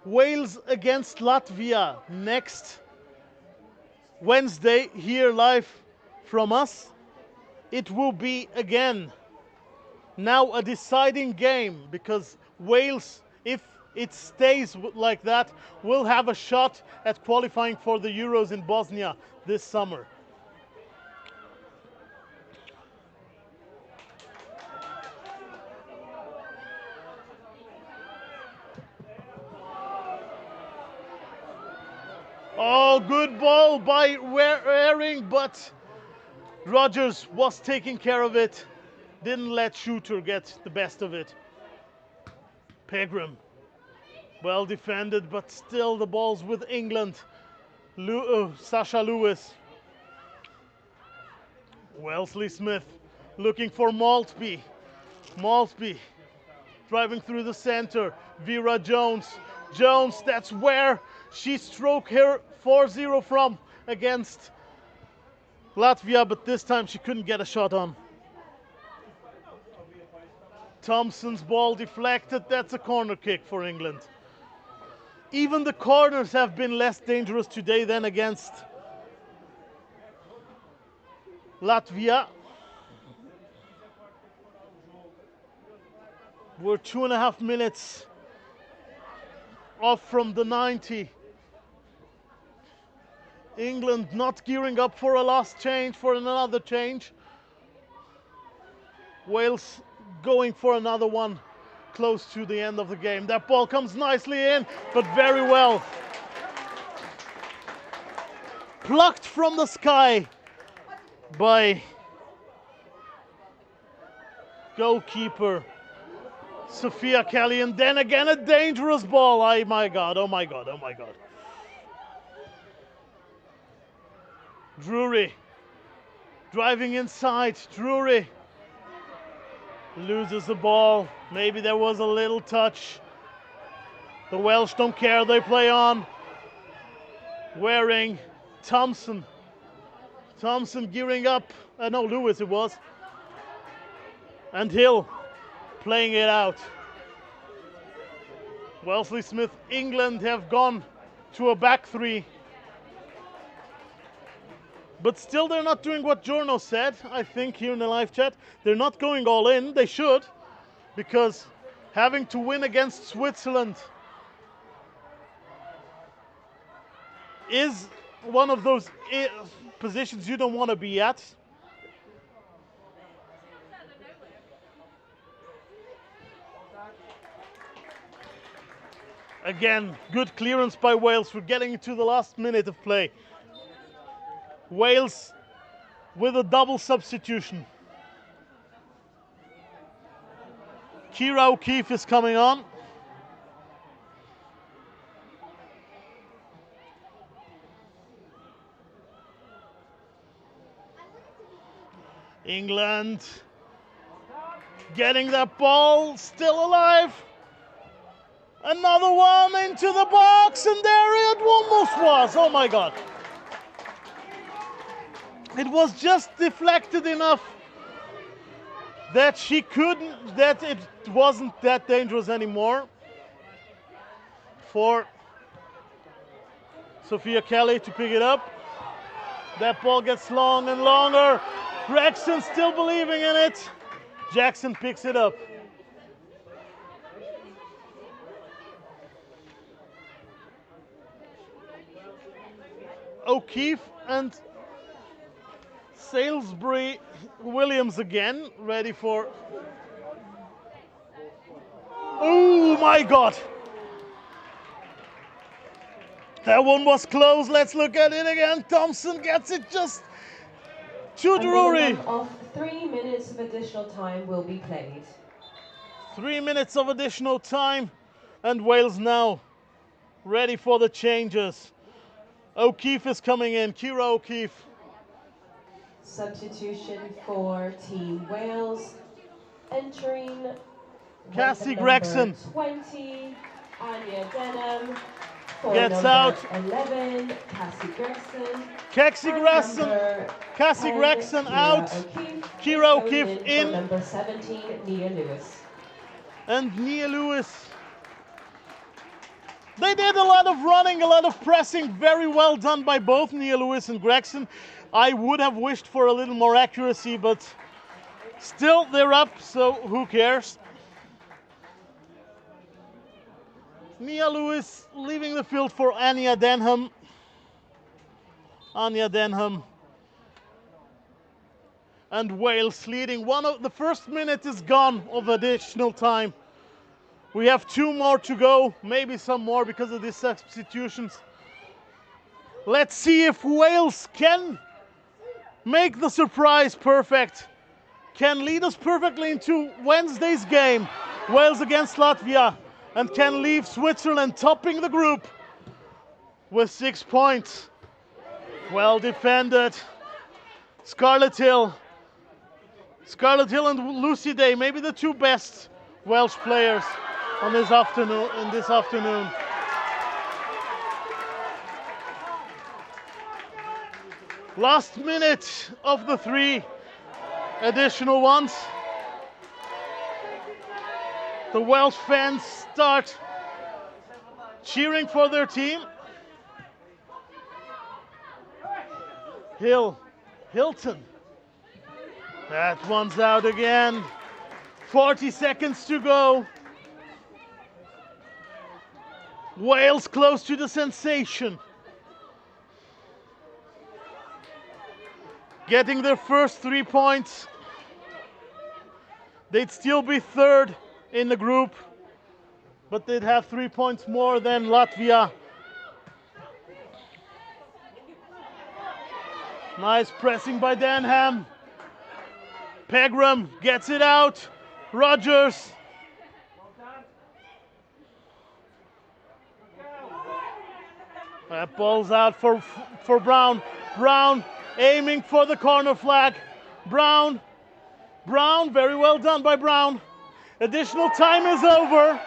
Wales against Latvia next Wednesday here live from us. It will be again now a deciding game, because Wales, if it stays like that, will have a shot at qualifying for the Euros in Bosnia this summer. Oh, good ball by Waring, but Rodgers was taking care of it. Didn't let Shooter get the best of it. Pegram, well defended, but still the ball's with England. Sasha Lewis. Wellesley Smith looking for Maltby. Maltby driving through the center. Vera Jones. Jones, that's where she struck her 4-0 from against Latvia, but this time she couldn't get a shot on. Thompson's ball deflected. That's a corner kick for England. Even the corners have been less dangerous today than against Latvia. We're 2.5 minutes off from the 90. England not gearing up for a last change, for another change. Wales going for another one close to the end of the game. That ball comes nicely in, but very well plucked from the sky by goalkeeper Sophia Kelly, and then again a dangerous ball. Oh my God, oh my God, oh my God. Drury driving inside. Drury loses the ball. Maybe there was a little touch. The Welsh don't care, they play on. Waring, Thompson. Thompson gearing up. No, Lewis it was. And Hill playing it out. Wellesley Smith, England have gone to a back three. But still they're not doing what Jorno said, I think, here in the live chat. They're not going all in. They should, because having to win against Switzerland is one of those positions you don't want to be at. Again, good clearance by Wales. We're getting into the last minute of play. Wales with a double substitution. Kira O'Keefe is coming on. England getting that ball, still alive. Another one into the box, and there it almost was. Oh my God. It was just deflected enough that she couldn't, that it wasn't that dangerous anymore for Sophia Kelly to pick it up. That ball gets long and longer. Gregson still believing in it. Jackson picks it up. O'Keefe and Salisbury Williams again, ready for... Oh my God! That one was close. Let's look at it again. Thompson gets it just to Drury. A minimum of 3 minutes of additional time will be played. 3 minutes of additional time, and Wales now ready for the changes. O'Keefe is coming in. Kira O'Keefe. Substitution for Team Wales. Entering Cassie with Gregson. number 20, Anya Denham. For Gets number out. 11, Cassie Gregson. Cassie Gregson out. Kira O'Keefe in. Number 17, Nia Lewis. And Nia Lewis. They did a lot of running, a lot of pressing. Very well done by both Nia Lewis and Gregson. I would have wished for a little more accuracy, but still they're up, so who cares? Nia Lewis leaving the field for Anya Denham. Anya Denham. And Wales leading. The first minute is gone of additional time. We have 2 more to go, maybe some more because of these substitutions. Let's see if Wales can make the surprise perfect. Can lead us perfectly into Wednesday's game, Wales against Latvia, and can leave Switzerland topping the group with 6 points. Well defended. Scarlett Hill and Lucy Day, maybe the 2 best Welsh players on this afternoon. Last minute of the 3 additional ones. The Welsh fans start cheering for their team. Hilton. That one's out again. 40 seconds to go. Wales close to the sensation. Getting their first 3 points. They'd still be 3rd in the group, but they'd have 3 points more than Latvia. Nice pressing by Denham. Pegram gets it out. Rodgers. That ball's out for Brown. Brown aiming for the corner flag. Brown, very well done by Brown. Additional time is over.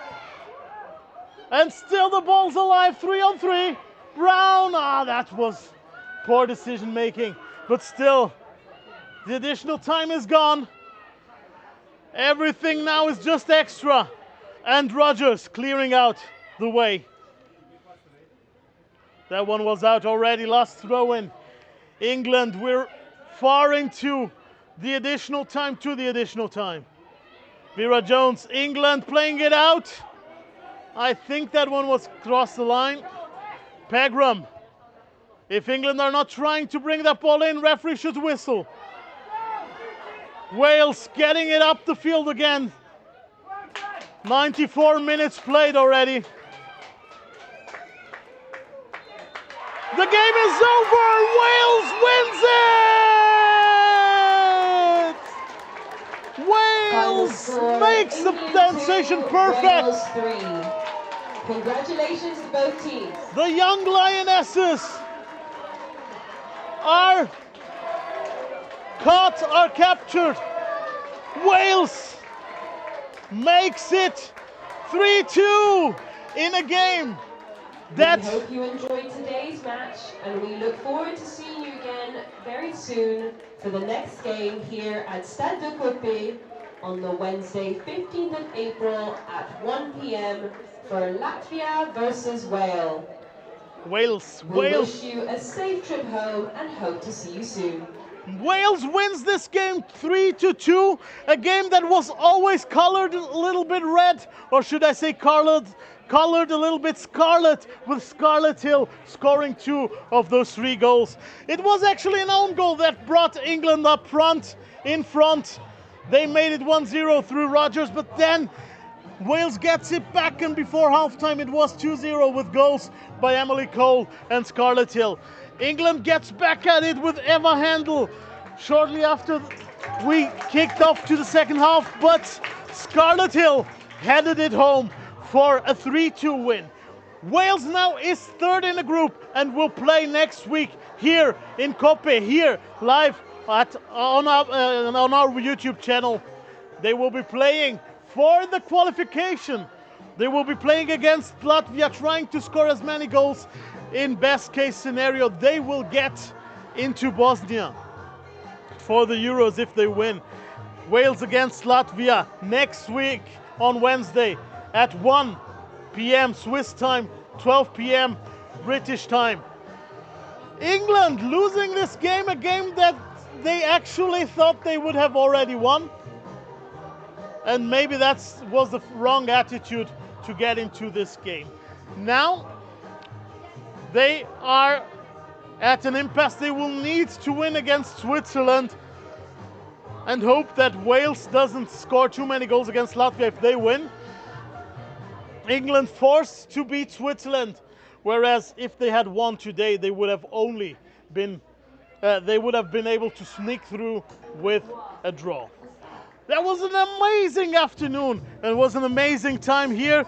And still the ball's alive, 3 on 3. Brown, that was poor decision making. But still, the additional time is gone. Everything now is just extra. And Rodgers clearing out the way. That one was out already, last throw in. England, we're far into the additional time Vera Jones, England playing it out. I think that one was across the line. Pegram. If England are not trying to bring that ball in, referee should whistle. Wales getting it up the field again. 94 minutes played already. The game is over. Wales wins it. Wales makes the sensation perfect. Wales 3. Congratulations to both teams. The young Lionesses are caught, are captured. Wales makes it 3-2 in a game We that hope you enjoyed today's match, and we look forward to seeing you again very soon for the next game here at Stade de Coppet on the Wednesday, 15th of April at 1 p.m. for Latvia versus Wales. Wales We wish you a safe trip home and hope to see you soon. Wales wins this game 3-2, a game that was always colored a little bit red, or should I say colored a little bit scarlet, with Scarlett Hill scoring 2 of those 3 goals. It was actually an own goal that brought England up front, in front. They made it 1-0 through Rodgers, but then Wales gets it back, and before halftime it was 2-0 with goals by Emily Cole and Scarlett Hill. England gets back at it with Eva Hendle shortly after we kicked off to the second half, but Scarlett Hill headed it home for a 3-2 win. Wales now is third in the group and will play next week here in Koppé, here live on our YouTube channel. They will be playing for the qualification. They will be playing against Latvia, trying to score as many goals. In best case scenario, they will get into Bosnia for the Euros if they win. Wales against Latvia next week on Wednesday at 1 p.m. Swiss time, 12 p.m. British time. England losing this game, a game that they actually thought they would have already won. And maybe that was the wrong attitude to get into this game. Now, they are at an impasse. They will need to win against Switzerland and hope that Wales doesn't score too many goals against Latvia if they win. England forced to beat Switzerland, whereas if they had won today, they would have only been able to sneak through with a draw. That was an amazing afternoon and was an amazing time here.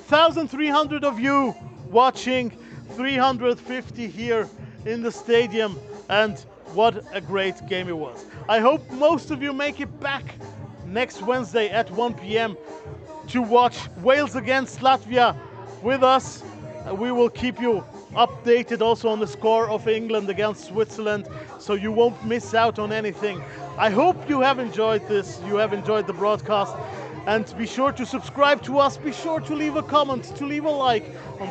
1,300 of you watching, 350 here in the stadium, and what a great game it was. I hope most of you make it back next Wednesday at 1 p.m. to watch Wales against Latvia with us. We will keep you updated also on the score of England against Switzerland, so you won't miss out on anything. I hope you have enjoyed this, you have enjoyed the broadcast, and be sure to subscribe to us, be sure to leave a comment, to leave a like on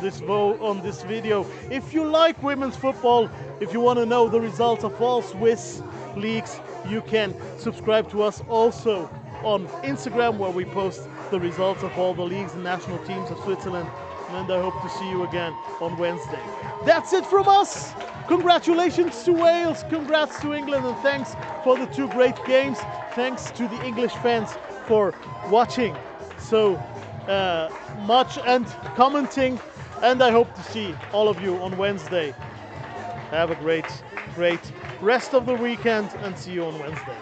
this video. If you like women's football, if you want to know the results of all Swiss leagues, you can subscribe to us also on Instagram, where we post the results of all the leagues and national teams of Switzerland. And I hope to see you again on Wednesday. That's it from us. Congratulations to Wales, congrats to England, and thanks for the 2 great games. Thanks to the English fans for watching so much and commenting. And I hope to see all of you on Wednesday. Have a great rest of the weekend and see you on Wednesday.